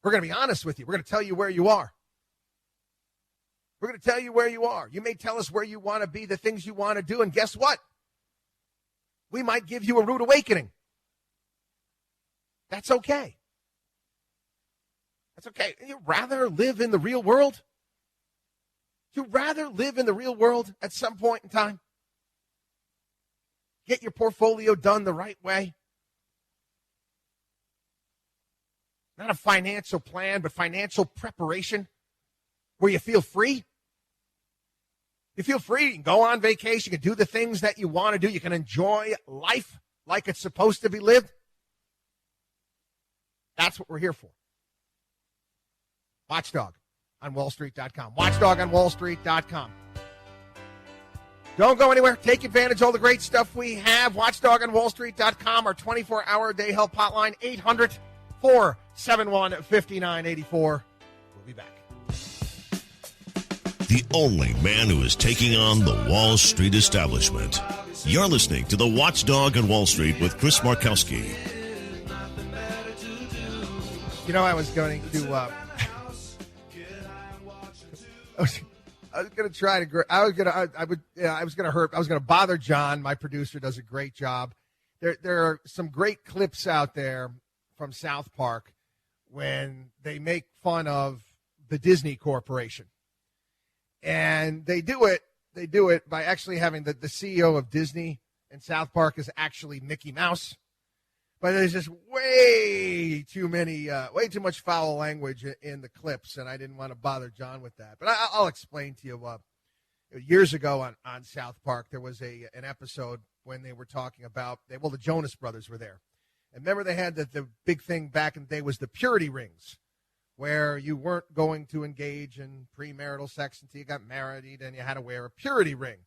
We're going to be honest with you. We're going to tell you where you are. We're going to tell you where you are. You may tell us where you want to be, the things you want to do, and guess what? We might give you a rude awakening. That's okay. That's okay. You'd rather live in the real world? You'd rather live in the real world at some point in time? Get your portfolio done the right way? Not a financial plan, but financial preparation where you feel free. You feel free. You can go on vacation. You can do the things that you want to do. You can enjoy life like it's supposed to be lived. That's what we're here for. Watchdog on WallStreet.com. Watchdog on WallStreet.com. Don't go anywhere. Take advantage of all the great stuff we have. Watchdog on WallStreet.com. Our 24-hour day help hotline, 800-471-5984. We'll be back. The only man who is taking on the Wall Street establishment. You're listening to the Watchdog on Wall Street with Chris Markowski. You know, I was going to bother John. My producer does a great job. There are some great clips out there from South Park when they make fun of the Disney Corporation. And they do it by actually having the CEO of Disney in South Park is actually Mickey Mouse. But there's just way too much foul language in the clips, and I didn't want to bother John with that. But I'll explain to you. Years ago on South Park, there was an episode when they were talking about, the Jonas Brothers were there. And remember they had the big thing back in the day was the purity rings, where you weren't going to engage in premarital sex until you got married, and you had to wear a purity ring.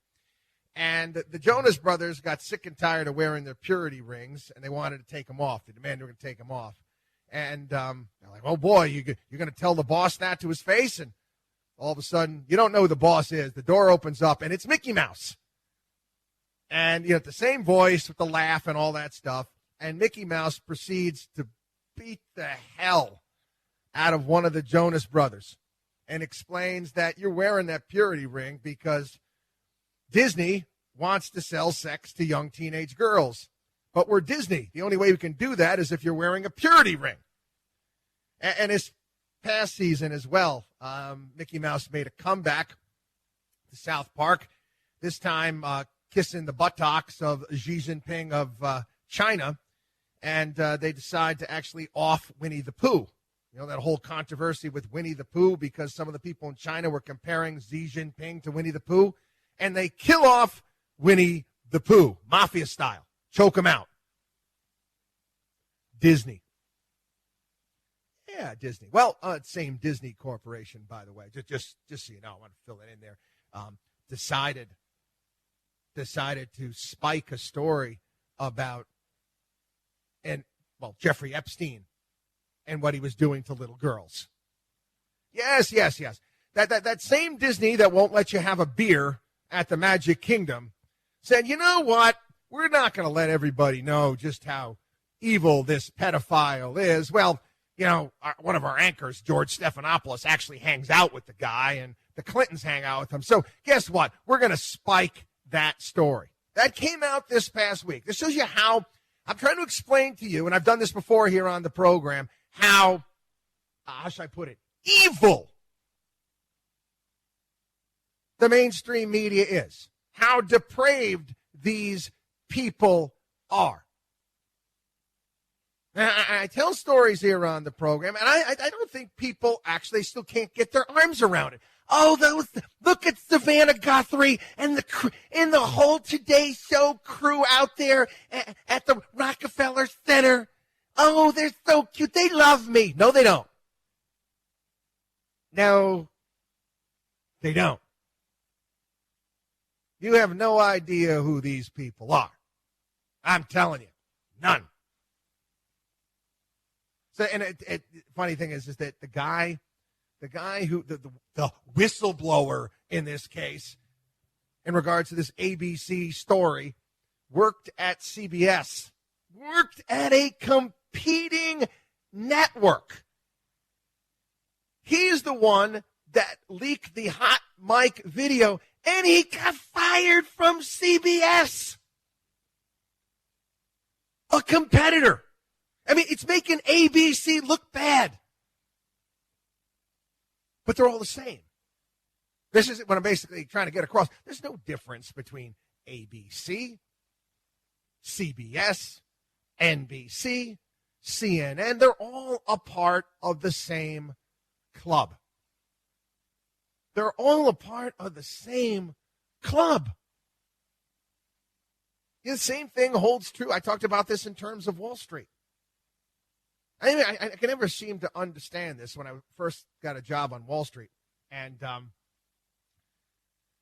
And the Jonas Brothers got sick and tired of wearing their purity rings, and they wanted to take them off. They demanded they were going to take them off. And they're like, oh, boy, you're going to tell the boss that to his face? And all of a sudden, you don't know who the boss is. The door opens up, and it's Mickey Mouse. And, the same voice with the laugh and all that stuff. And Mickey Mouse proceeds to beat the hell out of one of the Jonas Brothers and explains that you're wearing that purity ring because Disney wants to sell sex to young teenage girls. But we're Disney. The only way we can do that is if you're wearing a purity ring. And this past season as well, Mickey Mouse made a comeback to South Park, this time kissing the buttocks of Xi Jinping of China. And they decide to actually off Winnie the Pooh. That whole controversy with Winnie the Pooh because some of the people in China were comparing Xi Jinping to Winnie the Pooh. And they kill off Winnie the Pooh, mafia style. Choke him out. Disney. Yeah, Disney. Well, same Disney Corporation, by the way. Just so you know, I want to fill that in there. Decided to spike a story about Jeffrey Epstein and what he was doing to little girls. Yes. That same Disney that won't let you have a beer at the Magic Kingdom said, you know what? We're not going to let everybody know just how evil this pedophile is. Well, one of our anchors, George Stephanopoulos, actually hangs out with the guy, and the Clintons hang out with him. So guess what? We're going to spike that story. That came out this past week. This shows you how I'm trying to explain to you, and I've done this before here on the program, how should I put it, evil the mainstream media is, how depraved these people are. I tell stories here on the program, and I don't think people actually still can't get their arms around it. Oh, look at Savannah Guthrie and the whole Today Show crew out there at the Rockefeller Center. Oh, they're so cute. They love me. No, they don't. No, they don't. You have no idea who these people are. I'm telling you, none. So, and funny thing is that the guy who the whistleblower in this case, in regards to this ABC story, worked at CBS, worked at a competing network. He's the one that leaked the hot mic video, and he got fired from CBS. A competitor. I mean, it's making ABC look bad. But they're all the same. This is what I'm basically trying to get across. There's no difference between ABC, CBS, NBC, CNN. They're all a part of the same club. They're all a part of the same club. The same thing holds true. I talked about this in terms of Wall Street. I mean, I can never seem to understand this when I first got a job on Wall Street. And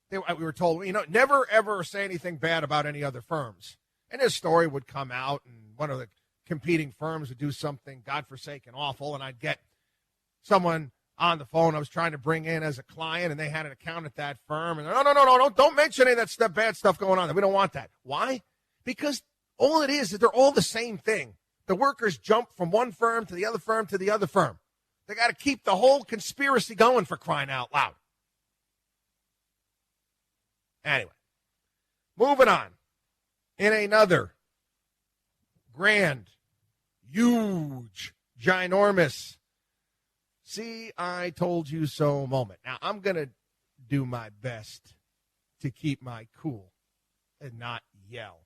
we were told, never, ever say anything bad about any other firms. And this story would come out, and one of the competing firms would do something godforsaken awful, and I'd get someone on the phone I was trying to bring in as a client, and they had an account at that firm. And no, don't mention any of that bad stuff going on. We don't want that. Why? Because all it is they're all the same thing. The workers jump from one firm to the other firm to the other firm. They got to keep the whole conspiracy going, for crying out loud. Anyway, moving on. In another grand, huge, ginormous, see, I told you so moment. Now, I'm going to do my best to keep my cool and not yell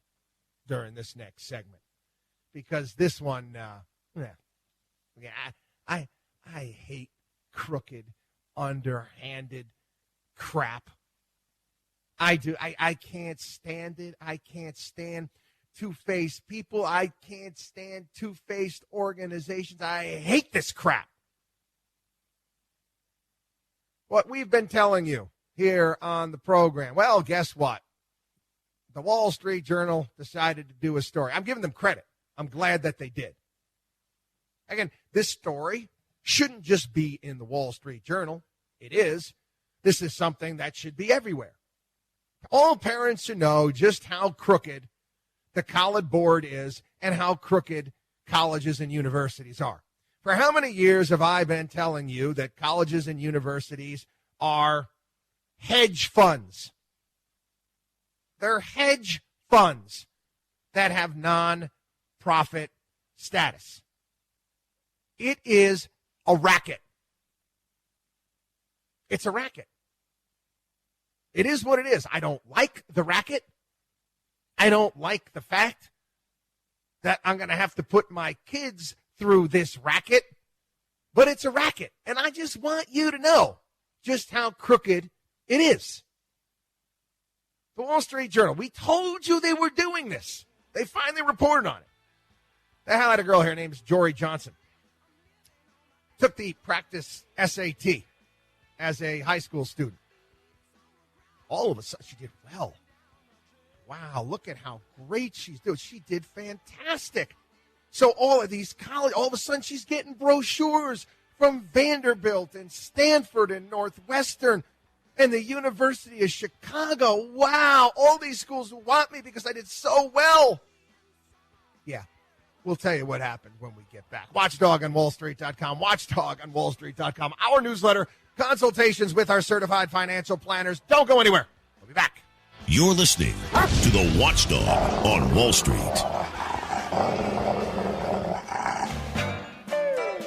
during this next segment. Because this one, I hate crooked, underhanded crap. I do. I can't stand it. I can't stand two-faced people. I can't stand two-faced organizations. I hate this crap. What we've been telling you here on the program, well, guess what? The Wall Street Journal decided to do a story. I'm giving them credit. I'm glad that they did. Again, this story shouldn't just be in the Wall Street Journal. It is. This is something that should be everywhere. All parents should know just how crooked the College Board is and how crooked colleges and universities are. For how many years have I been telling you that colleges and universities are hedge funds? They're hedge funds that have non-profit status. It is a racket. It's a racket. It is what it is. I don't like the racket. I don't like the fact that I'm going to have to put my kids through this racket, but it's a racket. And I just want you to know just how crooked it is. The Wall Street Journal, we told you they were doing this. They finally reported on it. They highlighted a girl here named Jory Johnson. Took the practice SAT as a high school student. All of a sudden, she did well. Wow, look at how great she's doing. She did fantastic. So all of these college, all of a sudden she's getting brochures from Vanderbilt and Stanford and Northwestern and the University of Chicago. Wow, all these schools want me because I did so well. Yeah, we'll tell you what happened when we get back. WatchdogOnWallStreet.com, WatchdogOnWallStreet.com. Our newsletter, consultations with our certified financial planners. Don't go anywhere. We'll be back. You're listening to the Watchdog on Wall Street.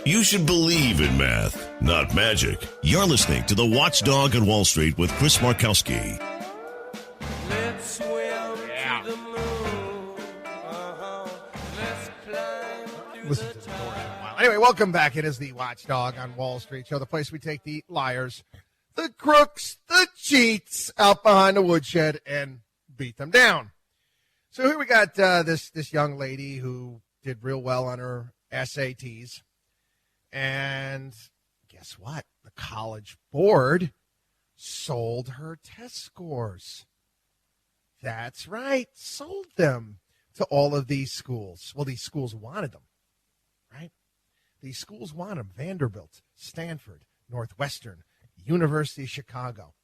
You should believe in math, not magic. You're listening to the Watchdog on Wall Street with Chris Markowski. Let's swim to the moon. Let's climb through Listen the welcome back. It is the Watchdog on Wall Street Show, the place we take the liars, the crooks, the cheats out behind the woodshed and beat them down. So here we got this young lady who did real well on her SATs. And guess what? The College Board sold her test scores. That's right, sold them to all of these schools. Well, these schools wanted them, right? These schools wanted them. Vanderbilt, Stanford, Northwestern, University of Chicago.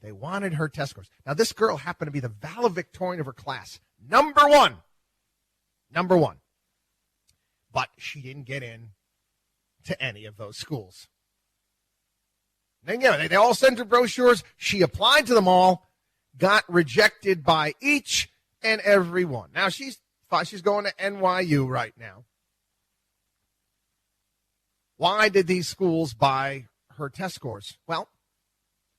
They wanted her test scores. Now, this girl happened to be the valedictorian of her class. Number one. But she didn't get in to any of those schools. Then, yeah, they all sent her brochures. She applied to them all, got rejected by each and every one. Now, she's going to NYU right now. Why did these schools buy her test scores? Well,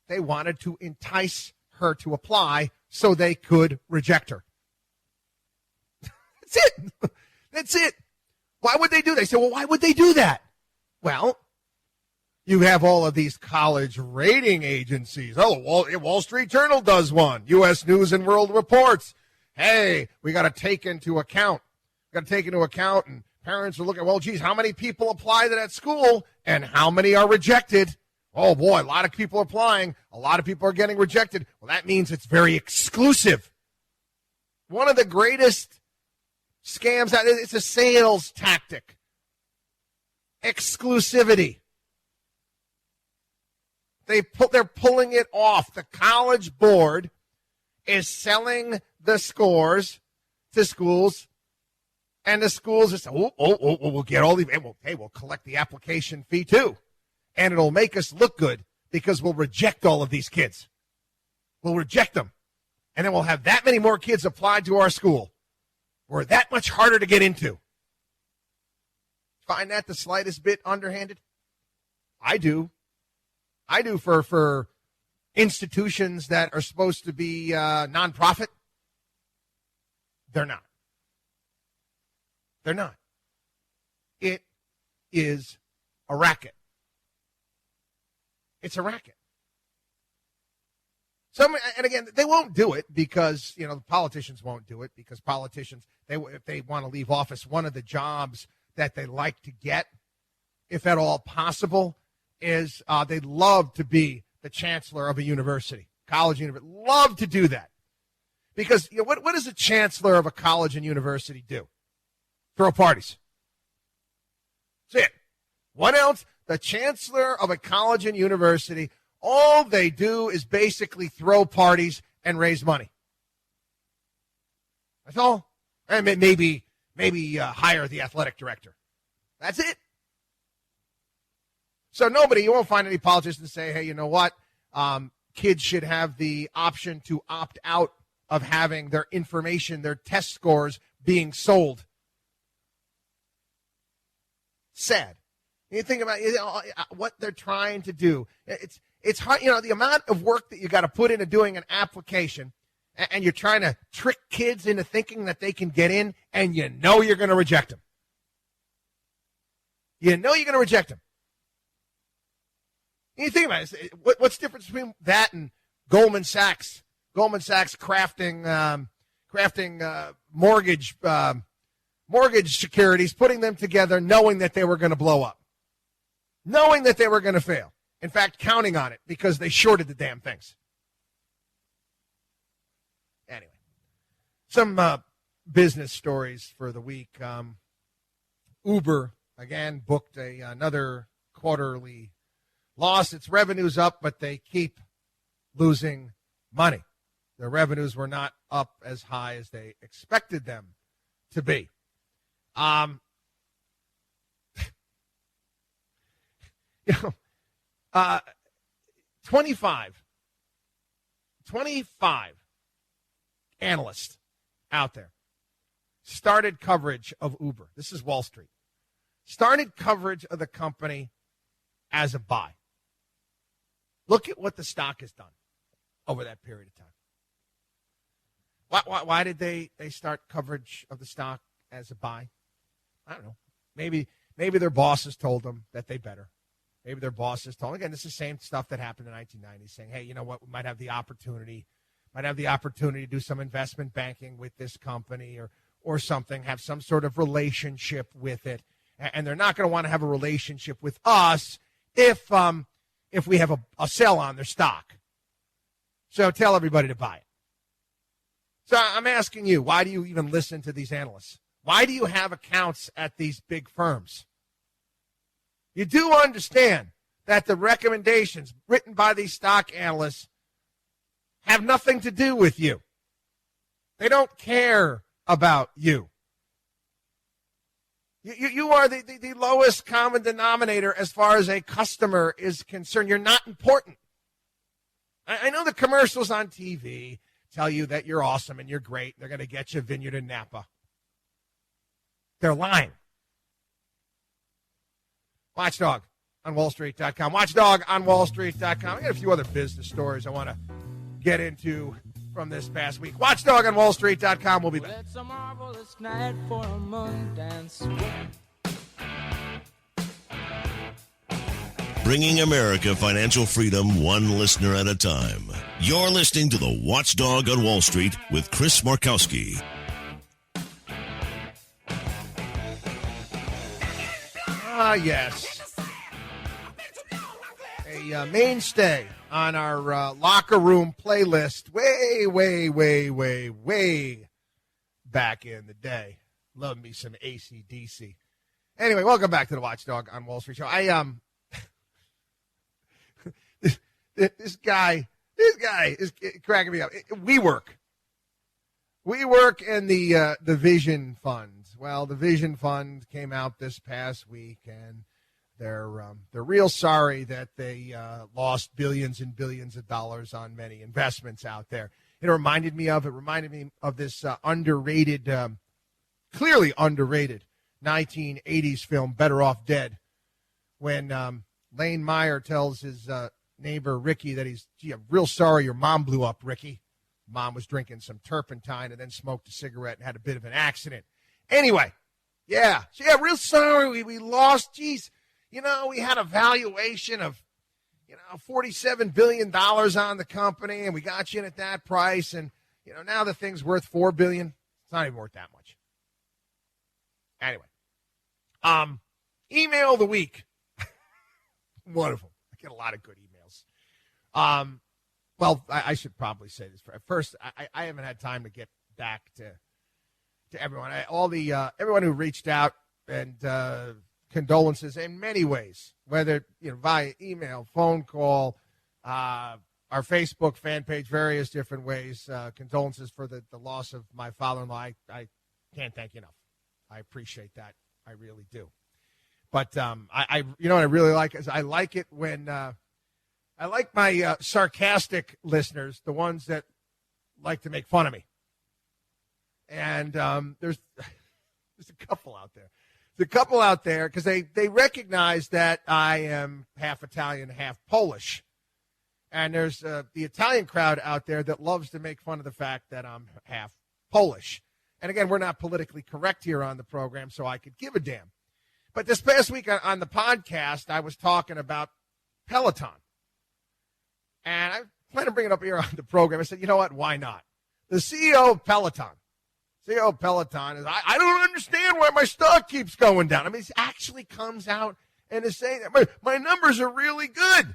they wanted to entice her to apply so they could reject her. That's it. That's it. Why would they do that? They say, well, why would they do that? Well, you have all of these college rating agencies. Oh, Wall Street Journal does one. U.S. News and World Reports. Hey, we got to take into account. And parents are looking, well, geez, how many people apply to that school and how many are rejected? Oh, boy, a lot of people are applying. A lot of people are getting rejected. Well, that means it's very exclusive. One of the greatest scams, it's a sales tactic. Exclusivity. They're pulling it off. The College Board is selling the scores to schools, and the schools are saying, we'll get all the, we'll collect the application fee too, and it'll make us look good because we'll reject all of these kids. We'll reject them, and then we'll have that many more kids applied to our school. We're that much harder to get into. Find that the slightest bit underhanded? I do for institutions that are supposed to be nonprofit. They're not. It is a racket. It's a racket. And again, they won't do it because, the politicians won't do it because politicians, if they want to leave office, one of the jobs that they like to get, if at all possible, is they'd love to be the chancellor of a university, college university. Love to do that. Because what does a chancellor of a college and university do? Throw parties. That's it. What else? The chancellor of a college and university, all they do is basically throw parties and raise money. That's all. And maybe hire the athletic director. That's it. So you won't find any politicians say, hey, you know what? Kids should have the option to opt out of having their information, their test scores being sold. Sad. You think about what they're trying to do. It's hard, the amount of work that you got to put into doing an application, and you're trying to trick kids into thinking that they can get in, and you're going to reject them. You're going to reject them. You think about it. What's the difference between that and Goldman Sachs? Goldman Sachs crafting mortgage securities, putting them together, knowing that they were going to blow up, knowing that they were going to fail. In fact, counting on it because they shorted the damn things. Anyway, some business stories for the week. Uber again booked another quarterly loss. Its revenue's up, but they keep losing money. Their revenues were not up as high as they expected them to be. 25 analysts out there started coverage of Uber. This is Wall Street. Started coverage of the company as a buy. Look at what the stock has done over that period of time. Why did they start coverage of the stock as a buy? I don't know. Maybe Maybe their bosses told them that they better. Maybe their bosses told them. Again, this is the same stuff that happened in the 1990s, saying, hey, you know what, we might have the opportunity to do some investment banking with this company or something, have some sort of relationship with it. And they're not going to want to have a relationship with us if we have a sell on their stock. So tell everybody to buy it. So I'm asking you, why do you even listen to these analysts? Why do you have accounts at these big firms? You do understand that the recommendations written by these stock analysts have nothing to do with you. They don't care about you. You are the lowest common denominator as far as a customer is concerned. You're not important. I know the commercials on TV tell you that you're awesome and you're great. They're going to get you a vineyard in Napa. They're lying. Watchdog on WallStreet.com. Watchdog on WallStreet.com. I got a few other business stories I want to get into from this past week. Watchdog on WallStreet.com. We'll be back. Well, it's a marvelous night for a moon dance. Bringing America financial freedom one listener at a time. You're listening to the Watchdog on Wall Street with Chris Markowski. Yes. A mainstay on our locker room playlist way back in the day. Love me some AC/DC. Anyway, welcome back to the Watchdog on Wall Street show. This guy is cracking me up. WeWork and the Vision Fund. Well, the Vision Fund came out this past week, and they're real sorry that they lost billions and billions of dollars on many investments out there. It reminded me of this underrated, clearly underrated 1980s film, Better Off Dead, when Lane Meyer tells his neighbor Ricky that I'm real sorry your mom blew up, Ricky. Mom was drinking some turpentine and then smoked a cigarette and had a bit of an accident. Anyway, yeah, real sorry we lost. Geez, we had a valuation of, $47 billion on the company, and we got you in at that price, and, now the thing's worth $4 billion. It's not even worth that much. Anyway, email of the week. One of them. I get a lot of good emails. Well, I should probably say this. First, I haven't had time to get back to everyone. Everyone who reached out and condolences in many ways, whether via email, phone call, our Facebook fan page, various different ways. Condolences for the loss of my father-in-law. I can't thank you enough. I appreciate that. I really do. But I what I really like is I like it when I like my sarcastic listeners, the ones that like to make fun of me. And there's a couple out there. There's a couple out there because they recognize that I am half Italian, half Polish. And there's the Italian crowd out there that loves to make fun of the fact that I'm half Polish. And again, we're not politically correct here on the program, so I could give a damn. But this past week on the podcast, I was talking about Peloton. And I plan to bring it up here on the program. I said, you know what? Why not? The CEO of Peloton is, I don't understand why my stock keeps going down. I mean, it actually comes out and is saying that my numbers are really good.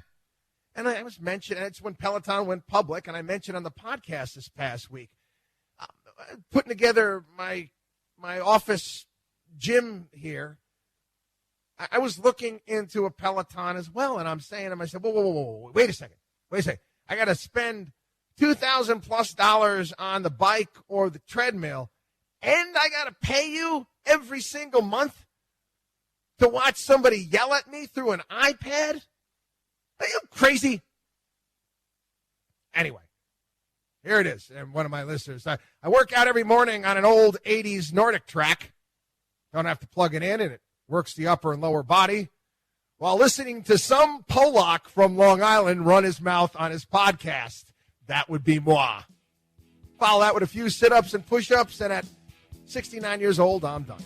And I was mentioning, it's when Peloton went public, and I mentioned on the podcast this past week, putting together my office gym here. I was looking into a Peloton as well, and I'm saying to myself, whoa, wait a second. I got to spend $2,000+ on the bike or the treadmill, and I got to pay you every single month to watch somebody yell at me through an iPad? Are you crazy? Anyway, here it is. And one of my listeners, I work out every morning on an old 80s Nordic track. Don't have to plug it in, and it works the upper and lower body while listening to some Polak from Long Island run his mouth on his podcast. That would be moi. Follow that with a few sit-ups and push-ups, and at 69 years old, I'm done.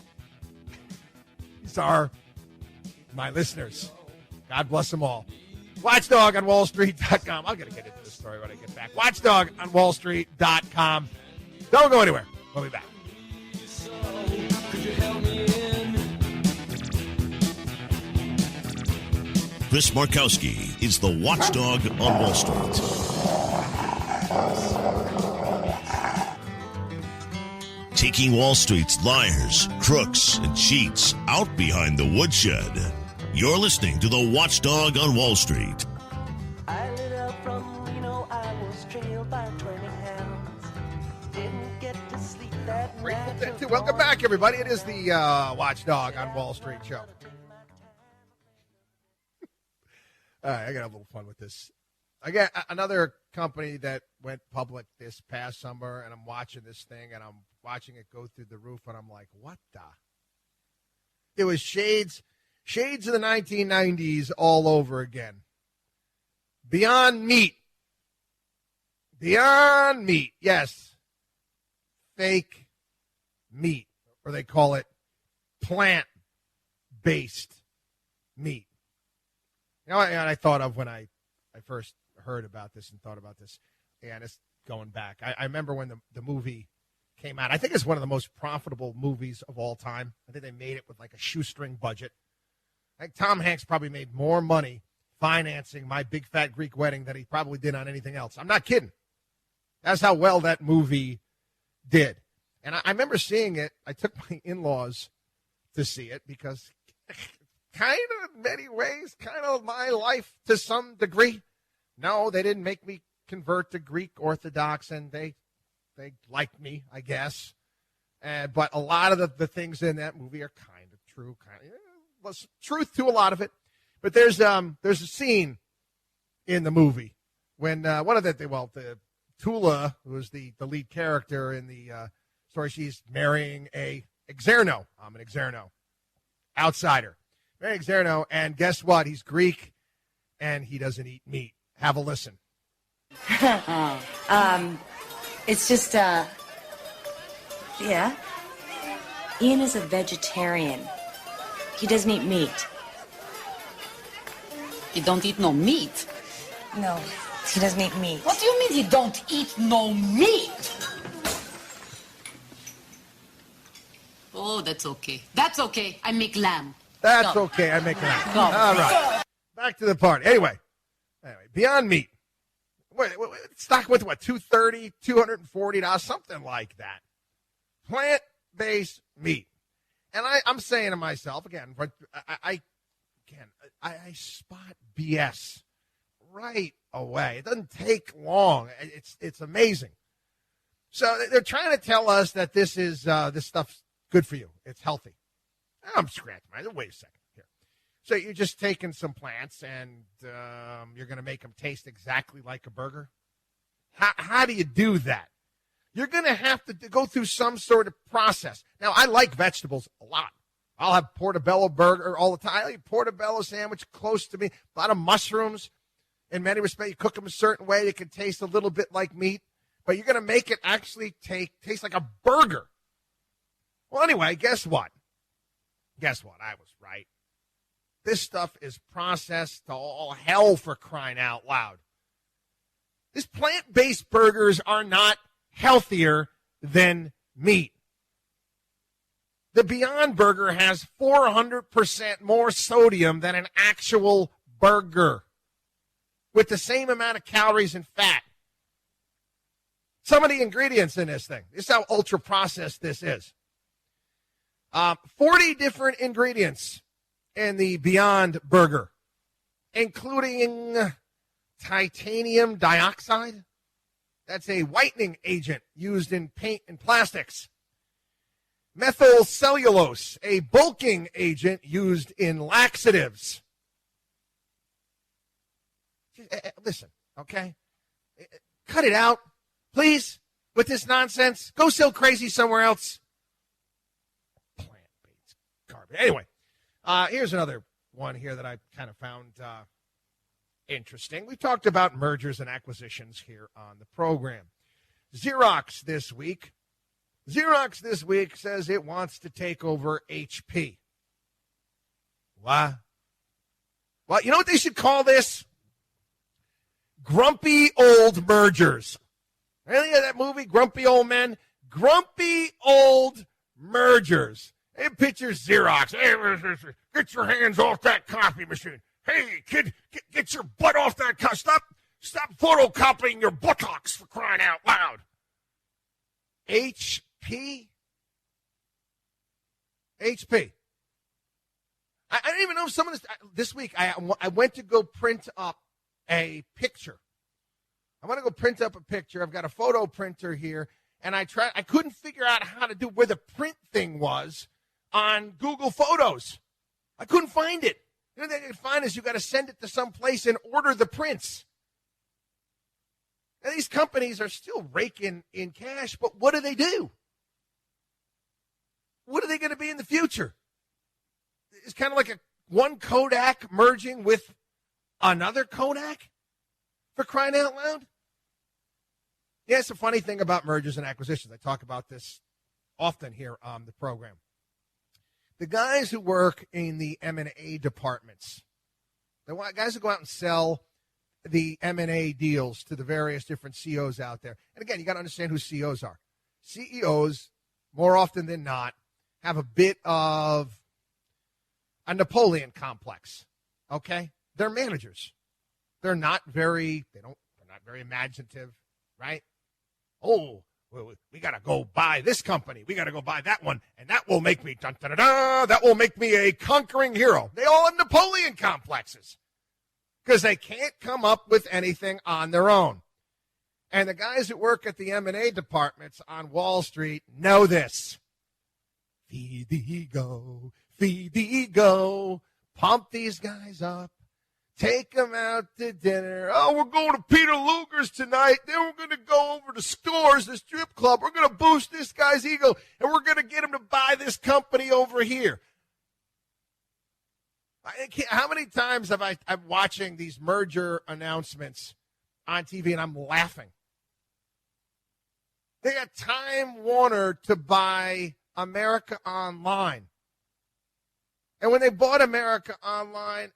These are my listeners. God bless them all. Watchdog on WallStreet.com. I'm going to get into this story when I get back. Watchdog on WallStreet.com. Don't go anywhere. We'll be back. Chris Markowski is the Watchdog on Wall Street. Taking Wall Street's liars, crooks, and cheats out behind the woodshed. You're listening to the Watchdog on Wall Street. I lit up from Reno, I was trailed by 20 hounds. Didn't get to sleep that night. Welcome back, everybody. It is the Watchdog on Wall Street show. All right, I got a little fun with this. I got another company that went public this past summer, and I'm watching this thing, and I'm watching it go through the roof, and I'm like, what the? It was shades of the 1990s all over again. Beyond Meat. Beyond Meat, yes. Fake meat, or they call it plant-based meat. You know what I thought of when I first heard about this and thought about this, and it's going back. I remember when the movie came out. I think it's one of the most profitable movies of all time. I think they made it with like a shoestring budget. I think Tom Hanks probably made more money financing My Big Fat Greek Wedding than he probably did on anything else. I'm not kidding. That's how well that movie did. And I remember seeing it. I took my in-laws to see it because kind of in many ways, kind of my life to some degree. No, they didn't make me convert to Greek Orthodox, and they liked me, I guess. But a lot of the things in that movie are kind of true, there's truth to a lot of it. But there's a scene in the movie when the Tula, who is the lead character in the story, she's marrying a Exerno. I'm an Exerno outsider. Marrying Exerno, and guess what? He's Greek, and he doesn't eat meat. Have a listen. It's just, yeah. Ian is a vegetarian. He doesn't eat meat. He don't eat no meat? No, he doesn't eat meat. What do you mean he don't eat no meat? Oh, that's okay. That's okay. I make lamb. That's No. okay. I make that. No. All right. Back to the party. Anyway, Beyond Meat. Stock went to what, $230, $240, something like that. Plant-based meat. And I'm saying to myself, again, but I spot BS right away. It doesn't take long. It's amazing. So they're trying to tell us that this stuff's good for you. It's healthy. I'm scratching my head. Wait a second here. So you're just taking some plants and you're going to make them taste exactly like a burger? How do you do that? You're going to have to go through some sort of process. Now, I like vegetables a lot. I'll have portobello burger all the time. I eat portobello sandwich close to me. A lot of mushrooms. In many respects, you cook them a certain way. It can taste a little bit like meat. But you're going to make it actually taste like a burger. Well, anyway, guess what? Guess what? I was right. This stuff is processed to all hell, for crying out loud. These plant-based burgers are not healthier than meat. The Beyond Burger has 400% more sodium than an actual burger, with the same amount of calories and fat. Some of the ingredients in this thing. This is how ultra-processed this is. 40 different ingredients in the Beyond Burger, including titanium dioxide. That's a whitening agent used in paint and plastics. Methyl cellulose, a bulking agent used in laxatives. Listen, okay? Cut it out, please, with this nonsense. Go sell crazy somewhere else. Plant-based garbage. Anyway, here's another one here that I kind of found interesting. We've talked about mergers and acquisitions here on the program. Xerox this week says it wants to take over HP. Why? Well, you know what they should call this? Grumpy Old Mergers. Really? That movie, Grumpy Old Men? Grumpy Old Mergers. Hey, pictures Xerox. Hey, get your hands off that copy machine. Hey, kid, get your butt off that copy. Stop photocopying your buttocks, for crying out loud. HP? HP. I didn't even know some of this week. I went to go print up a picture. I want to go print up a picture. I've got a photo printer here, and I couldn't figure out how to do where the print thing was on Google Photos. I couldn't find it. The only thing I could find is you got to send it to some place and order the prints. Now, these companies are still raking in cash, but what do? What are they going to be in the future? It's kind of like one Kodak merging with another Kodak, for crying out loud. Yeah, it's a funny thing about mergers and acquisitions. I talk about this often here on the program. The guys who work in the M&A departments, the guys who go out and sell the M&A deals to the various different CEOs out there. And again, you got to understand who CEOs are. CEOs, more often than not, have a bit of a Napoleon complex. Okay? They're managers. They're not very imaginative, right? Oh, we got to go buy this company. We got to go buy that one, and that will make me, that will make me a conquering hero. They all have Napoleon complexes because they can't come up with anything on their own. And the guys that work at the M&A departments on Wall Street know this. Feed the ego, feed the ego, pump these guys up. Take them out to dinner. Oh, we're going to Peter Luger's tonight. Then we're going to go over to Stores, the strip club. We're going to boost this guy's ego, and we're going to get him to buy this company over here. How many times I'm watching these merger announcements on TV, and I'm laughing? They got Time Warner to buy America Online. And when they bought America Online,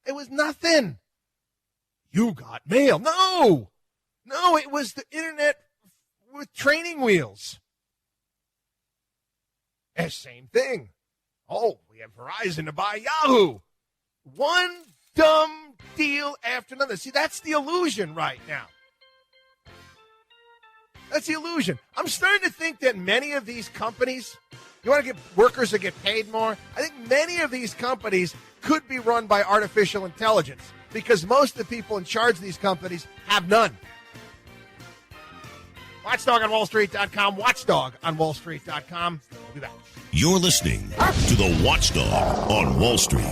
it was nothing. You got mail. No, it was the internet with training wheels. And same thing. Oh, we have Verizon to buy Yahoo. One dumb deal after another. See, that's the illusion right now. That's the illusion. I'm starting to think that many of these companies, you want to get workers that get paid more? I think many of these companies could be run by artificial intelligence because most of the people in charge of these companies have none. WatchDogOnWallStreet.com, WatchdogOnWallStreet.com. We'll be back. You're listening to the Watchdog on Wall Street.